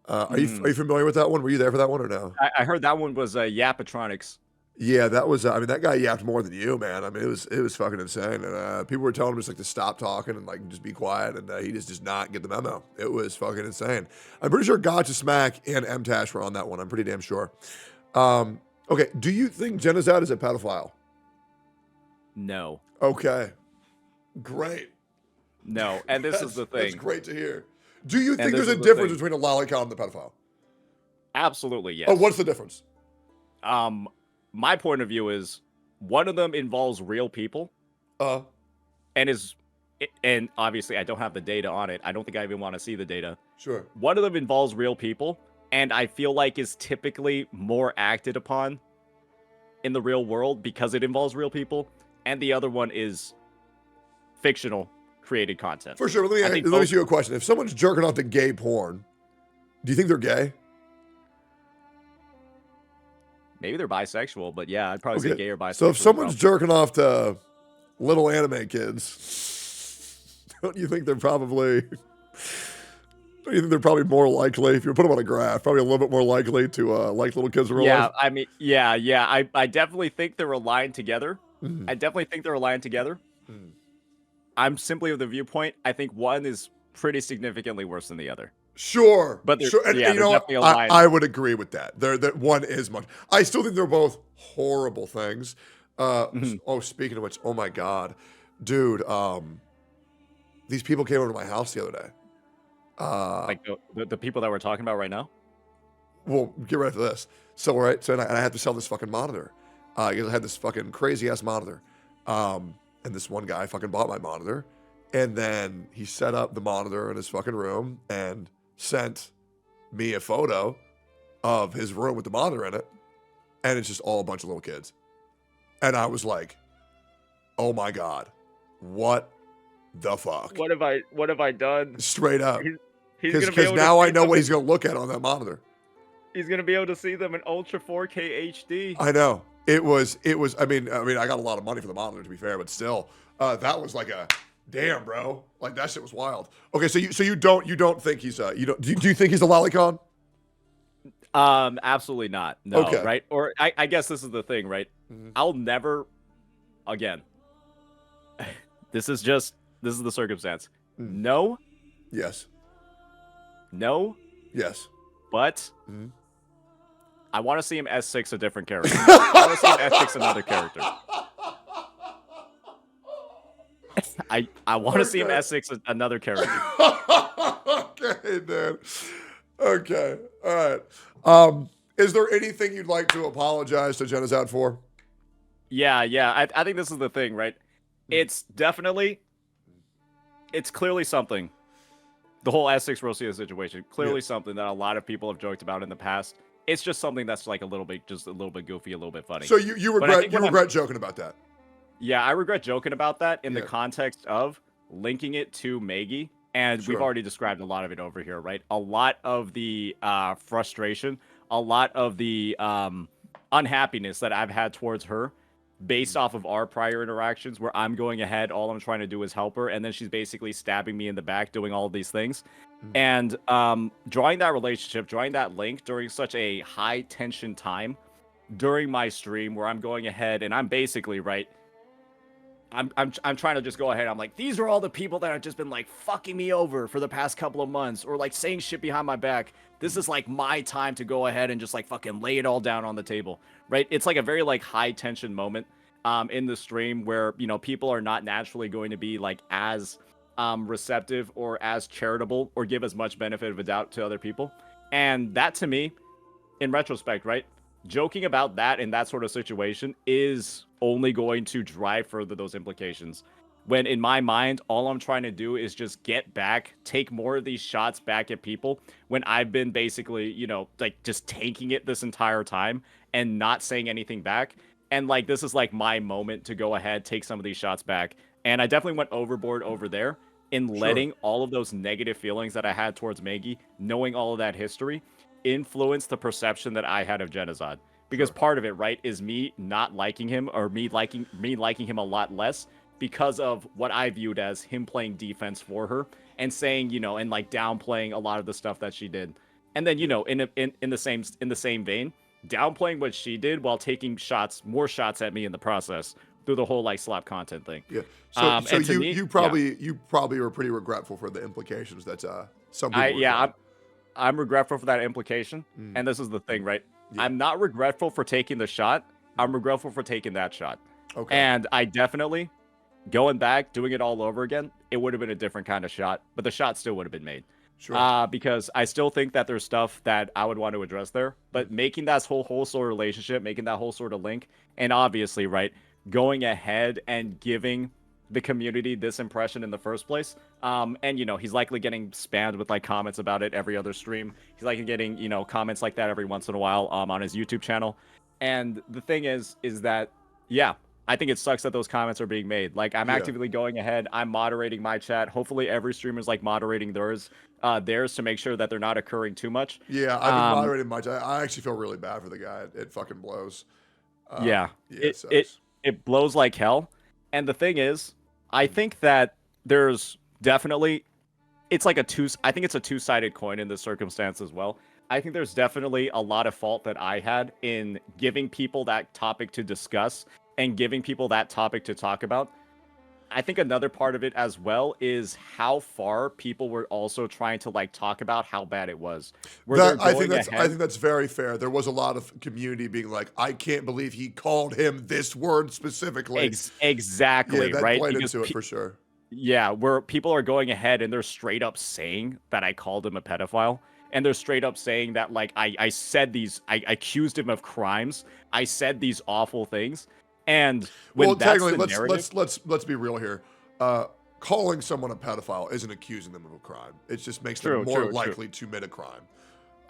Are you familiar with that one? Were you there for that one or no? I heard that one was Yapatronics. Yeah, that was. I mean, that guy yapped more than you, man. I mean, it was fucking insane. And people were telling him just like to stop talking and like just be quiet, and he just does not get the memo. It was fucking insane. I'm pretty sure Gotcha Smack and MTash were on that one. I'm pretty damn sure. Okay, do you think Jenazad is a pedophile? No. Okay, great. No, and this is the thing. That's great to hear. Do you think And there's this a is the difference thing. between a lolicon and the pedophile? Absolutely, yes. Oh, what's the difference? My point of view is one of them involves real people and obviously I don't have the data on it. I don't think I even want to see the data. Sure. One of them involves real people and I feel like is typically more acted upon in the real world because it involves real people, and the other one is fictional created content. For sure. Let me ask you a question. If someone's jerking off to gay porn, do you think they're gay? Maybe they're bisexual, but yeah, I'd probably say gay or bisexual. So if someone's jerking off to little anime kids, don't you think they're probably more likely, if you put them on a graph, probably a little bit more likely to like little kids in real life? I mean, yeah. I definitely think they're aligned together. I definitely think they're aligned together. I'm simply of the viewpoint, I think one is pretty significantly worse than the other. Sure, but sure. And, yeah, you know, definitely aligned. I would agree with that. That one is much. I still think they're both horrible things. Oh, speaking of which, oh my god, dude, these people came over to my house the other day. Like the people that we're talking about right now. Well, get ready for this. So, all right, so and I had to sell this fucking monitor. Because I had this fucking crazy ass monitor. And this one guy fucking bought my monitor, and then he set up the monitor in his fucking room and sent me a photo of his room with the monitor in it, and it's just all a bunch of little kids. And I was like, oh my god, what the fuck? What have I done? Straight up. Because now I know what he's gonna look at on that monitor. He's gonna be able to see them in Ultra 4K HD. I know. It was. I mean, I got a lot of money for the monitor, to be fair, but still, that was like a damn, bro. Like that shit was wild. Okay, so you don't think he's do you think he's a lolicon? Absolutely not. No, okay. Right? Or I guess this is the thing, right? I'll never, again, this is the circumstance. No. Yes. No. Yes. But I want to see him S6 a different character. I want to see him S6 another character. I want to see him S6 another character. Okay, dude. Okay. All right. Is there anything you'd like to apologize to Jenazad for? Yeah. I think this is the thing, right? It's clearly something. The whole S6 Rosia situation, clearly something that a lot of people have joked about in the past. It's just something that's like a little bit goofy, a little bit funny. So you regret joking about that? Yeah, I regret joking about that in the context of linking it to Maggie. And we've already described a lot of it over here, right? A lot of the frustration, a lot of the unhappiness that I've had towards her based off of our prior interactions where I'm going ahead, all I'm trying to do is help her, and then she's basically stabbing me in the back doing all of these things. And drawing that relationship, drawing that link during such a high tension time during my stream where I'm going ahead and I'm basically, right, I'm trying to just go ahead. I'm like, these are all the people that have just been like fucking me over for the past couple of months or like saying shit behind my back. This is like my time to go ahead and just like fucking lay it all down on the table, right? It's like a very like high tension moment in the stream where, you know, people are not naturally going to be like as receptive or as charitable or give as much benefit of a doubt to other people. And that to me, in retrospect, right, joking about that in that sort of situation is only going to drive further those implications. When in my mind, all I'm trying to do is just get back, take more of these shots back at people when I've been basically, you know, like just tanking it this entire time and not saying anything back. And like, this is like my moment to go ahead, take some of these shots back. And I definitely went overboard over there in letting all of those negative feelings that I had towards Maggie, knowing all of that history, influence the perception that I had of Jenazad. Because part of it, right, is me not liking him or me liking him a lot less because of what I viewed as him playing defense for her and saying, you know, and like downplaying a lot of the stuff that she did. And then, you know, in the same vein, downplaying what she did while taking more shots at me in the process through the whole like slap content thing. Yeah. So you probably were pretty regretful for the implications that some people I'm regretful for that implication. And this is the thing, right? Yeah. I'm not regretful for taking the shot. I'm regretful for taking that shot. Okay. And I definitely, going back, doing it all over again, it would have been a different kind of shot, but the shot still would have been made. Sure. Because I still think that there's stuff that I would want to address there, but making that whole sort of relationship, making that whole sort of link, and obviously, right, going ahead and giving the community this impression in the first place. And, you know, he's likely getting spammed with, like, comments about it every other stream. He's likely getting, you know, comments like that every once in a while on his YouTube channel. And the thing is that, yeah, I think it sucks that those comments are being made. Like, I'm actively going ahead. I'm moderating my chat. Hopefully every streamer's, like, moderating theirs to make sure that they're not occurring too much. Yeah, I've been moderating my chat. I actually feel really bad for the guy. It fucking blows. It blows like hell. And the thing is, I think that there's definitely, I think it's a two-sided coin in this circumstance as well. I think there's definitely a lot of fault that I had in giving people that topic to discuss and giving people that topic to talk about. I think another part of it as well is how far people were also trying to like talk about how bad it was. I think that's very fair. There was a lot of community being like, I can't believe he called him this word specifically. Exactly, yeah, that right? Played into it for sure. Yeah, where people are going ahead and they're straight up saying that I called him a pedophile. And they're straight up saying that like I said I accused him of crimes. I said these awful things. And when technically, let's be real here. Calling someone a pedophile isn't accusing them of a crime. It just makes them more likely to commit a crime.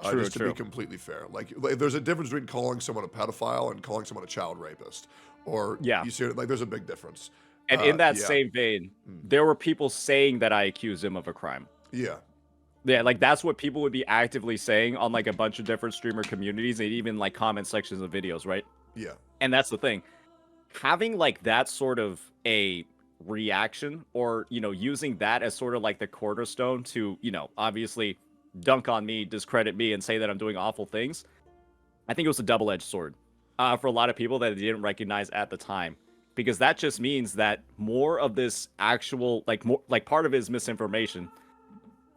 Just to be completely fair, like there's a difference between calling someone a pedophile and calling someone a child rapist. Or you see, like there's a big difference. And in that same vein, there were people saying that I accused him of a crime. Yeah. Yeah, like that's what people would be actively saying on like a bunch of different streamer communities and even like comment sections of videos, right? Yeah. And that's the thing. Having like that sort of a reaction or, you know, using that as sort of like the cornerstone to, you know, obviously dunk on me, discredit me and say that I'm doing awful things. I think it was a double-edged sword for a lot of people that they didn't recognize at the time, because that just means that more of this actual like part of it is misinformation,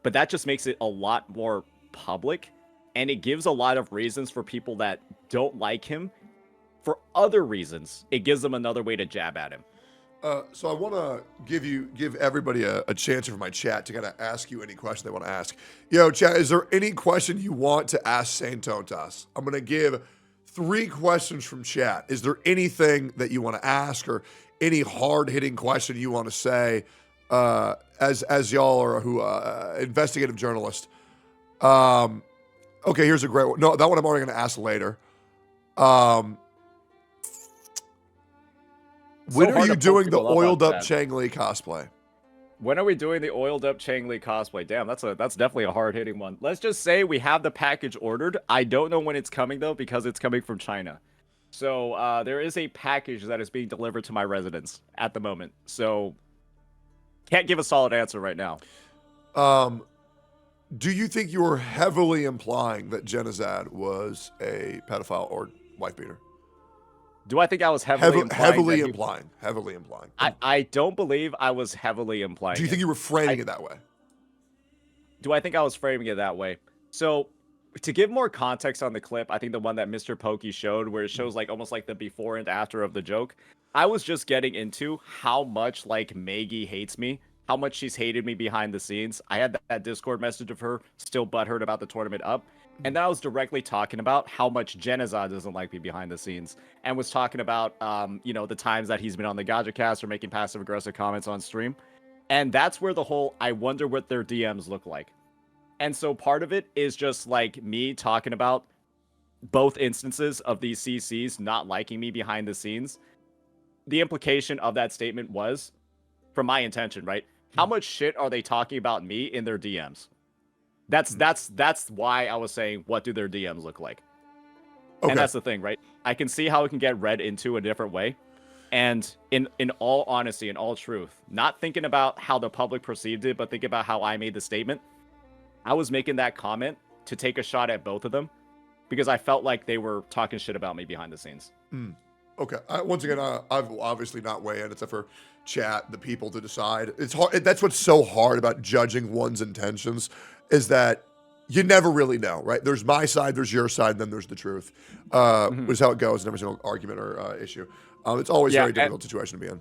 but that just makes it a lot more public and it gives a lot of reasons for people that don't like him. For other reasons, it gives them another way to jab at him. So I want to give everybody a chance for my chat to kind of ask you any question they want to ask. Yo, chat, is there any question you want to ask Saint Tontas? I'm going to give 3 questions from chat. Is there anything that you want to ask or any hard-hitting question you want to say as y'all are who investigative journalist? Okay, here's a great one. No, that one I'm already going to ask later. When are you doing the oiled up Chang Li cosplay? When are we doing the oiled up Chang Li cosplay? Damn, that's definitely a hard hitting one. Let's just say we have the package ordered. I don't know when it's coming though, because it's coming from China. So there is a package that is being delivered to my residence at the moment. So can't give a solid answer right now. Do you think you were heavily implying that Jenazad was a pedophile or wife beater? Do I think I was heavily implying? Heavily implying. I don't believe I was heavily implying. Do you think you were framing it that way? Do I think I was framing it that way? So, to give more context on the clip, I think the one that Mr. Pokke showed, where it shows like almost like the before and after of the joke, I was just getting into how much like Maggie hates me, how much she's hated me behind the scenes. I had that Discord message of her still butthurt about the tournament up. And then I was directly talking about how much Jenazad doesn't like me behind the scenes, and was talking about, the times that he's been on the GajaCast or making passive aggressive comments on stream. And that's where the whole, I wonder what their DMs look like. And so part of it is just like me talking about both instances of these CCs not liking me behind the scenes. The implication of that statement was, from my intention, right? How much shit are they talking about me in their DMs? That's why I was saying, what do their DMs look like? Okay. And that's the thing, right? I can see how it can get read into a different way. And in all honesty, in all truth, not thinking about how the public perceived it, but thinking about how I made the statement, I was making that comment to take a shot at both of them because I felt like they were talking shit about me behind the scenes. Okay. Once again, I've obviously not weigh in. It's up for chat, the people to decide. It's hard. That's what's so hard about judging one's intentions, is that you never really know, right? There's my side, there's your side, and then there's the truth. Which is how it goes in every single argument or issue. It's always a very difficult situation to be in.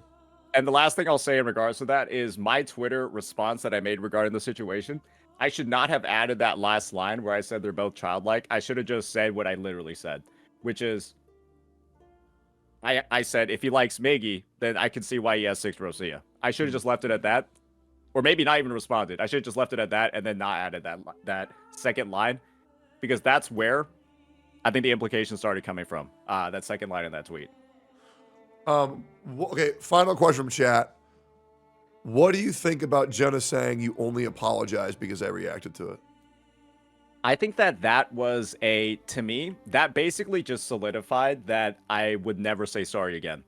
And the last thing I'll say in regards to that is my Twitter response that I made regarding the situation. I should not have added that last line where I said they're both childlike. I should have just said what I literally said, which is, I said, if he likes Maggie, then I can see why he has 6 Rosia. I should have just left it at that. Or maybe not even responded. I should have just left it at that and then not added that second line. Because that's where I think the implication started coming from. That second line in that tweet. Okay, final question from chat. What do you think about Jenna saying you only apologized because I reacted to it? I think that was to me, that basically just solidified that I would never say sorry again.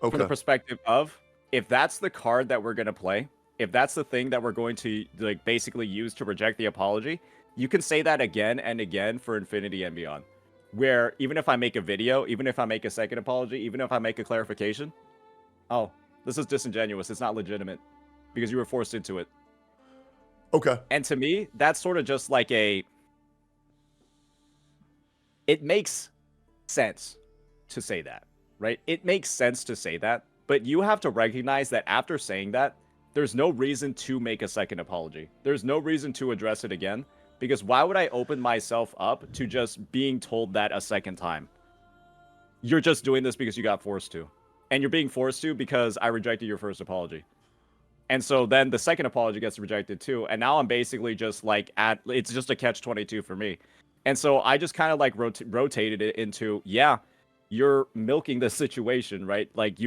Okay. From the perspective of, if that's the card that we're going to play, if that's the thing that we're going to like basically use to reject the apology, you can say that again and again for infinity and beyond. Where even if I make a video, even if I make a second apology, even if I make a clarification, oh, this is disingenuous. It's not legitimate because you were forced into it. Okay. And to me, that's sort of just like it makes sense to say that, right? It makes sense to say that, but you have to recognize that after saying that, there's no reason to make a second apology. There's no reason to address it again, because why would I open myself up to just being told that a second time? You're just doing this because you got forced to. And you're being forced to because I rejected your first apology. And so then the second apology gets rejected too. And now I'm basically just like it's just a catch-22 for me. And so I just kind of like rotated it into, yeah, you're milking the situation, right? Like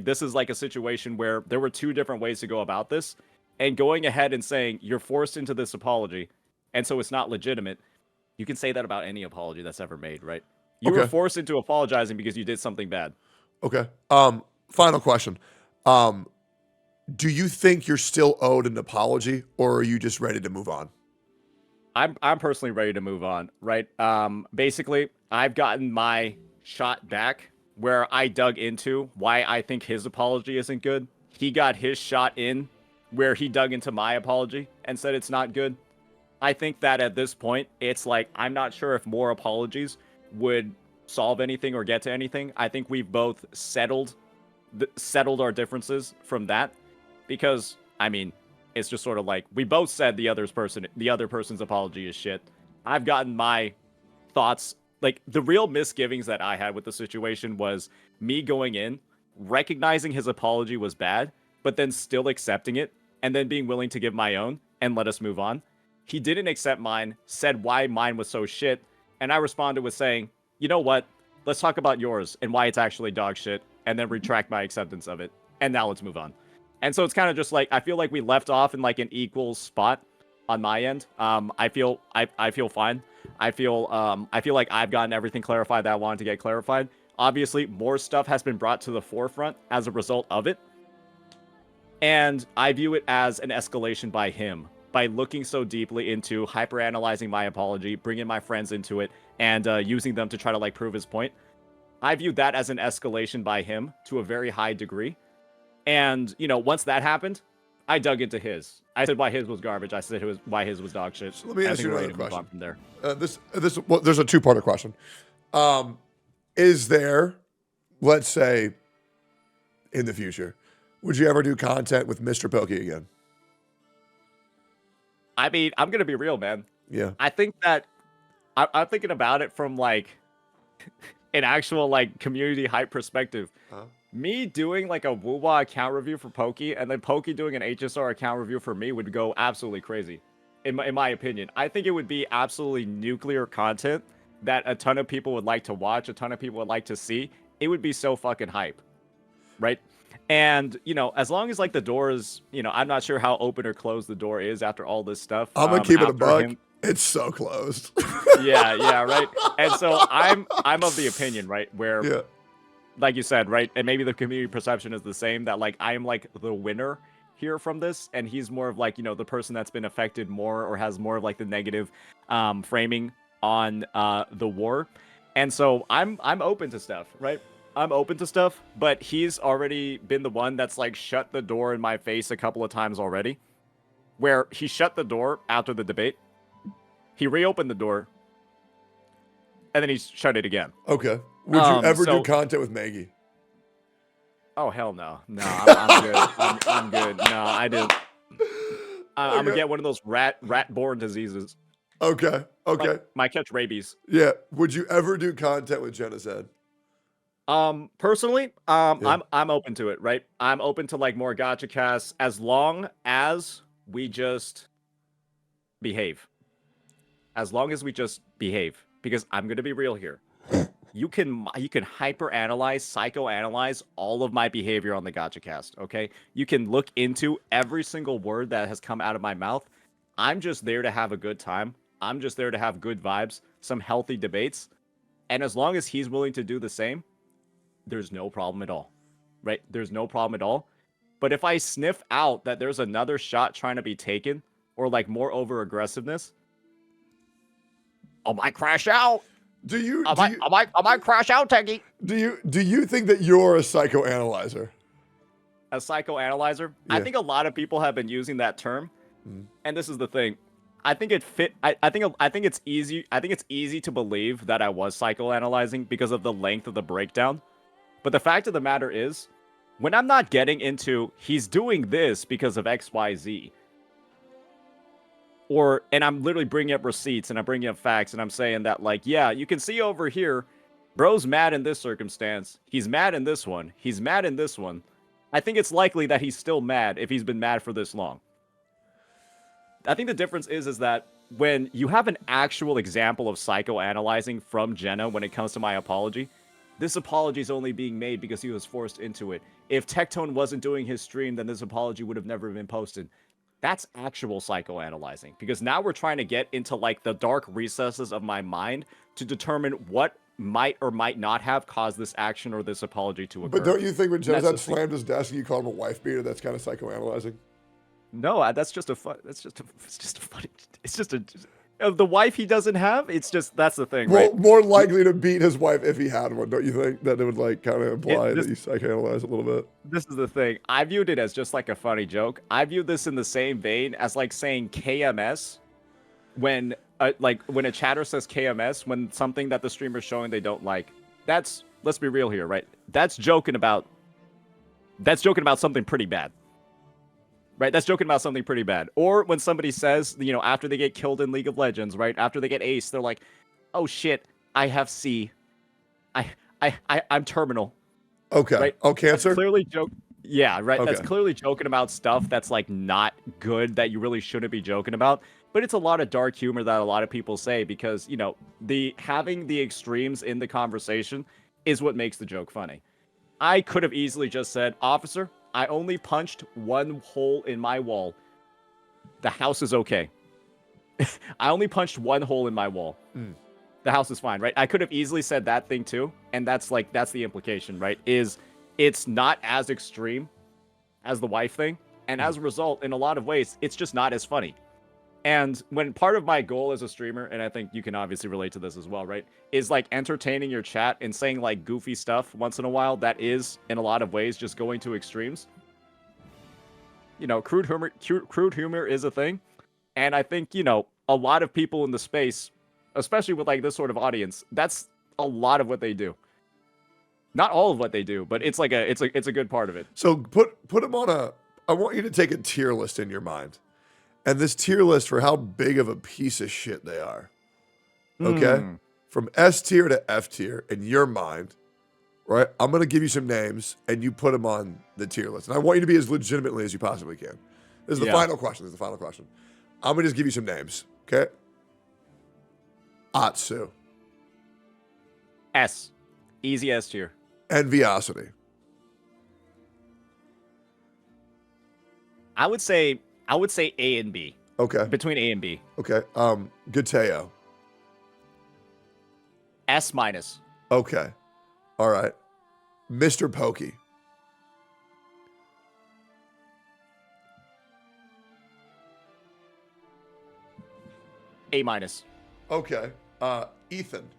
this is like a situation where there were 2 different ways to go about this. And going ahead and saying you're forced into this apology, and so it's not legitimate. You can say that about any apology that's ever made, right? You were forced into apologizing because you did something bad. Okay. Final question. Do you think you're still owed an apology, or are you just ready to move on? I'm personally ready to move on, right? Basically, I've gotten my shot back where I dug into why I think his apology isn't good. He got his shot in where he dug into my apology and said it's not good. I think that at this point, it's like, I'm not sure if more apologies would solve anything or get to anything. I think we've both settled our differences from that. Because, I mean, it's just sort of like, we both said the other person's apology is shit. I've gotten my thoughts, like, the real misgivings that I had with the situation was me going in, recognizing his apology was bad, but then still accepting it, and then being willing to give my own, and let us move on. He didn't accept mine, said why mine was so shit, and I responded with saying, you know what, let's talk about yours, and why it's actually dog shit, and then retract my acceptance of it, and now let's move on. And so it's kind of just like, I feel like we left off in like an equal spot on my end. I feel fine. I feel like I've gotten everything clarified that I wanted to get clarified. Obviously, more stuff has been brought to the forefront as a result of it. And I view it as an escalation by him, by looking so deeply into hyper-analyzing my apology, bringing my friends into it, and using them to try to like prove his point. I view that as an escalation by him to a very high degree. And, you know, once that happened, I dug into his. I said why his was garbage. I said why his was dog shit. So let me ask you another question. From there. There's a 2-parter question. Is there, let's say, in the future, would you ever do content with Mr. Pokke again? I mean, I'm going to be real, man. Yeah. I think that I'm thinking about it from like an actual like community hype perspective. Me doing like a Woowa account review for Pokke, and then Pokke doing an HSR account review for me would go absolutely crazy. In my opinion, I think it would be absolutely nuclear content that a ton of people would like to watch, a ton of people would like to see. It would be so fucking hype, right? And, you know, as long as like the door is, you know, I'm not sure how open or closed the door is after all this stuff. I'm gonna keep it a after buck. him- It's so closed. yeah, right. And so I'm of the opinion, right, where Yeah. like you said, right, and maybe the community perception is the same, that like I am like the winner here from this, and he's more of like, you know, the person that's been affected more or has more of like the negative framing on the war. And so I'm open to stuff, right? I'm open to stuff, but he's already been the one that's like shut the door in my face a couple of times already, where he shut the door after the debate, he reopened the door, and then he shut it again. Okay. Would you ever so- do content with Maggie? Oh hell no, I'm good. I'm good. No, I didn't. I'm gonna get one of those rat-borne diseases. Okay. Okay. Might catch rabies. Yeah. Would you ever do content with Jenazad? Personally, Yeah. I'm open to it. Right, I'm open to like more gacha casts as long as we just behave. As long as we just behave, because I'm gonna be real here. You can hyper analyze, psychoanalyze all of my behavior on the gacha cast, okay? You can look into every single word that has come out of my mouth. I'm just there to have a good time. I'm just there to have good vibes, some healthy debates. And as long as he's willing to do the same, there's no problem at all. Right? There's no problem at all. But if I sniff out that there's another shot trying to be taken, or like more over aggressiveness, I might crash out. I might crash out, Teggy. Do you think that you're a psychoanalyzer? A psychoanalyzer? Yeah. I think a lot of people have been using that term, and this is the thing. I think it fit. I think it's easy. I think it's easy to believe that I was psychoanalyzing because of the length of the breakdown. But the fact of the matter is, when I'm not getting into he's doing this because of X, Y, Z, and I'm literally bringing up receipts and I'm bringing up facts and I'm saying that, like, yeah, you can see over here, bro's mad in this circumstance. He's mad in this one. He's mad in this one. I think it's likely that he's still mad if he's been mad for this long. I think the difference is that when you have an actual example of psychoanalyzing from Jenna when it comes to my apology, this apology is only being made because he was forced into it. If Tectone wasn't doing his stream, then this apology would have never been posted. That's actual psychoanalyzing, because now we're trying to get into like the dark recesses of my mind to determine what might or might not have caused this action or this apology to occur. But don't you think when That's Jenazad the thing. slammed his desk and you called him a wife beater, that's kind of psychoanalyzing? No, that's just a fun. It's just a funny. It's just a the wife he doesn't have. It's just that's the thing, Well, right? more likely to beat his wife if he had one, don't you think? That it would like kind of imply this- that you psychoanalyze a little bit. This is the thing. I viewed it as just like a funny joke. I viewed this in the same vein as like saying KMS when when a chatter says KMS when something that the streamer's showing they don't like. That's, let's be real here, right? That's joking about something pretty bad. Right? That's joking about something pretty bad. Or when somebody says, you know, after they get killed in League of Legends, right? After they get ace, they're like, "Oh shit, I have C. I'm terminal." Okay. Right? Oh, cancer? That's clearly joke. Yeah, right. Okay. That's clearly joking about stuff that's like not good that you really shouldn't be joking about. But it's a lot of dark humor that a lot of people say because, you know, having the extremes in the conversation is what makes the joke funny. I could have easily just said, "Officer, I only punched one hole in my wall. The house is okay." I only punched one hole in my wall. The house is fine, right? I could have easily said that thing too, and that's the implication, right? Is it's not as extreme as the wife thing, and as a result, in a lot of ways, it's just not as funny. And when part of my goal as a streamer, and I think you can obviously relate to this as well, right, is like entertaining your chat and saying like goofy stuff once in a while, that is in a lot of ways just going to extremes. You know, crude humor is a thing, and I think, you know, a lot of people in the space, especially with like this sort of audience, that's a lot of what they do. Not all of what they do, but it's like it's a good part of it. So put him on I want you to take a tier list in your mind. and this tier list for how big of a piece of shit they are. Okay? From S tier to F tier in your mind, right? I'm going to give you some names and you put them on the tier list. And I want you to be as legitimately as you possibly can. This is the final question. This is the final question. I'm going to just give you some names. Okay? Atsu. S. Easy S tier. Enviosity. I would say A and B. Okay. Between A and B. Okay. Gateo. S minus. Okay. All right. Mr. Pokke. A minus. Okay. Ethan.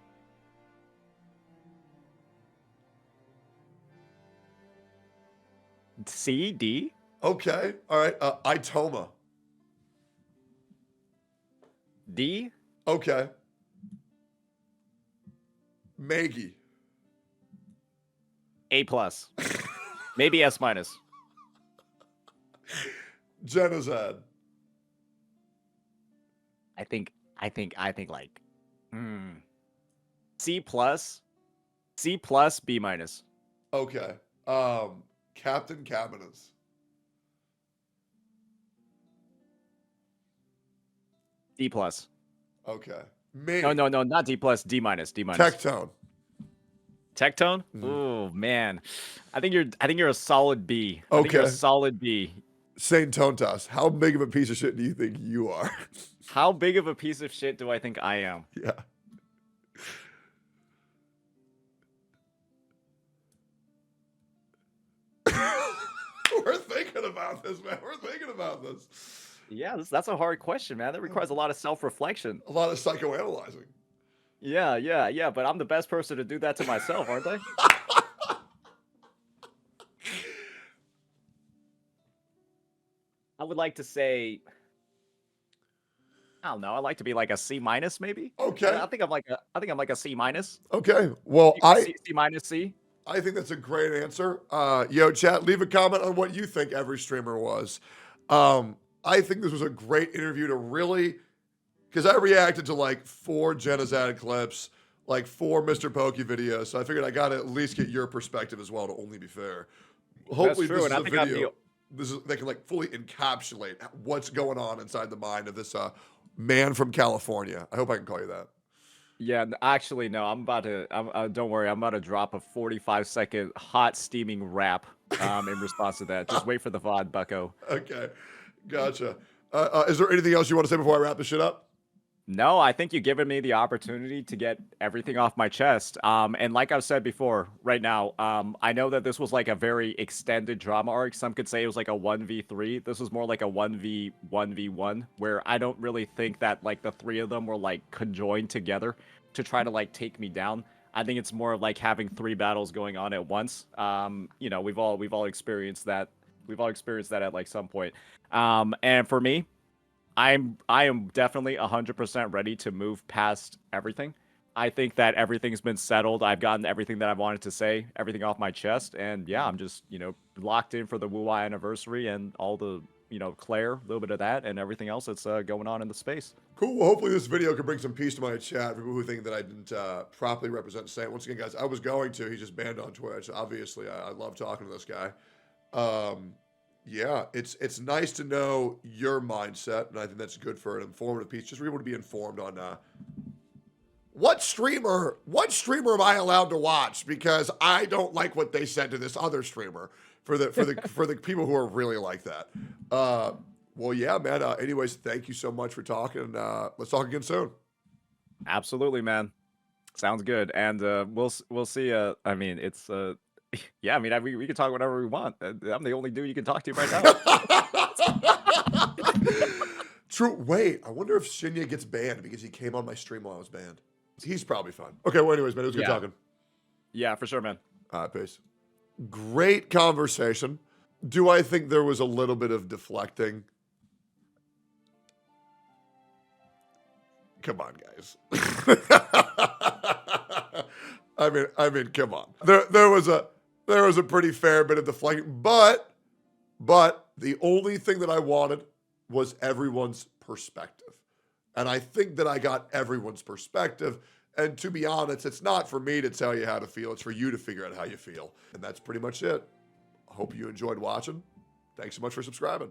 C, D. Okay. All right. Itoma. D. Okay. Maggie. A plus. Maybe S minus. Jenazad. I think like C plus. C plus, B minus. Okay. Captain Cabanas. D plus. Okay. Me. No, not D plus, D minus, D minus. Tectone. Tectone? Oh man. I think you're a solid B. I think Okay. you're a solid B. Saint Tontas. How big of a piece of shit do you think you are? How big of a piece of shit do I think I am? Yeah. We're thinking about this, man. We're thinking about this. Yeah, that's a hard question, man. That requires a lot of self-reflection. A lot of psychoanalyzing. Yeah, but I'm the best person to do that to myself, aren't I? I would like to say, I don't know. I'd like to be like a C minus, maybe. Okay. I think I'm like a C minus. Okay. Well, C minus C. I think that's a great answer. Yo, chat, leave a comment on what you think every streamer was. I think this was a great interview to really, because I reacted to like 4 Jenazad clips, like 4 Mr. Pokke videos, so I figured I got to at least get your perspective as well, to only be fair. Hopefully this is a video, they can like fully encapsulate what's going on inside the mind of this man from California. I hope I can call you that. Yeah, actually, no. Don't worry. I'm about to drop a 45-second hot steaming rap in response to that. Just wait for the VOD, bucko. Okay, gotcha. Is there anything else you want to say before I wrap this shit up? No, I think you've given me the opportunity to get everything off my chest. And like I've said before, right now, I know that this was like a very extended drama arc. Some could say it was like a 1v3. This was more like a 1v1v1, where I don't really think that like the 3 of them were like conjoined together to try to like take me down. I think it's more of like having 3 battles going on at once. You know, we've all experienced that. We've all experienced that at like some point. And for me, I am definitely 100% ready to move past everything. I think that everything's been settled. I've gotten everything that I wanted to say, everything off my chest, and yeah, I'm just, you know, locked in for the Wu-Wai anniversary and all the, you know, Claire, a little bit of that, and everything else that's going on in the space. Cool. Well, hopefully this video can bring some peace to my chat for people who think that I didn't properly represent Saint. Once again, guys, I was going to. He's just banned on Twitch. Obviously, I love talking to this guy. Yeah, it's nice to know your mindset, and I think that's good for an informative piece. Just for people to be informed on what streamer am I allowed to watch, because I don't like what they said to this other streamer. For the people who are really like that. Well, yeah, man. Anyways, thank you so much for talking. Let's talk again soon. Absolutely, man. Sounds good, and we'll see. I mean, it's yeah, I mean, we can talk whatever we want. I'm the only dude you can talk to right now. True. Wait, I wonder if Shinya gets banned because he came on my stream while I was banned. He's probably fine. Okay, well, anyways, man, it was good talking. Yeah, for sure, man. All right, peace. Great conversation. Do I think there was a little bit of deflecting? Come on, guys. I mean, come on. There was a pretty fair bit of deflecting, but the only thing that I wanted was everyone's perspective. And I think that I got everyone's perspective. And to be honest, it's not for me to tell you how to feel. It's for you to figure out how you feel. And that's pretty much it. I hope you enjoyed watching. Thanks so much for subscribing.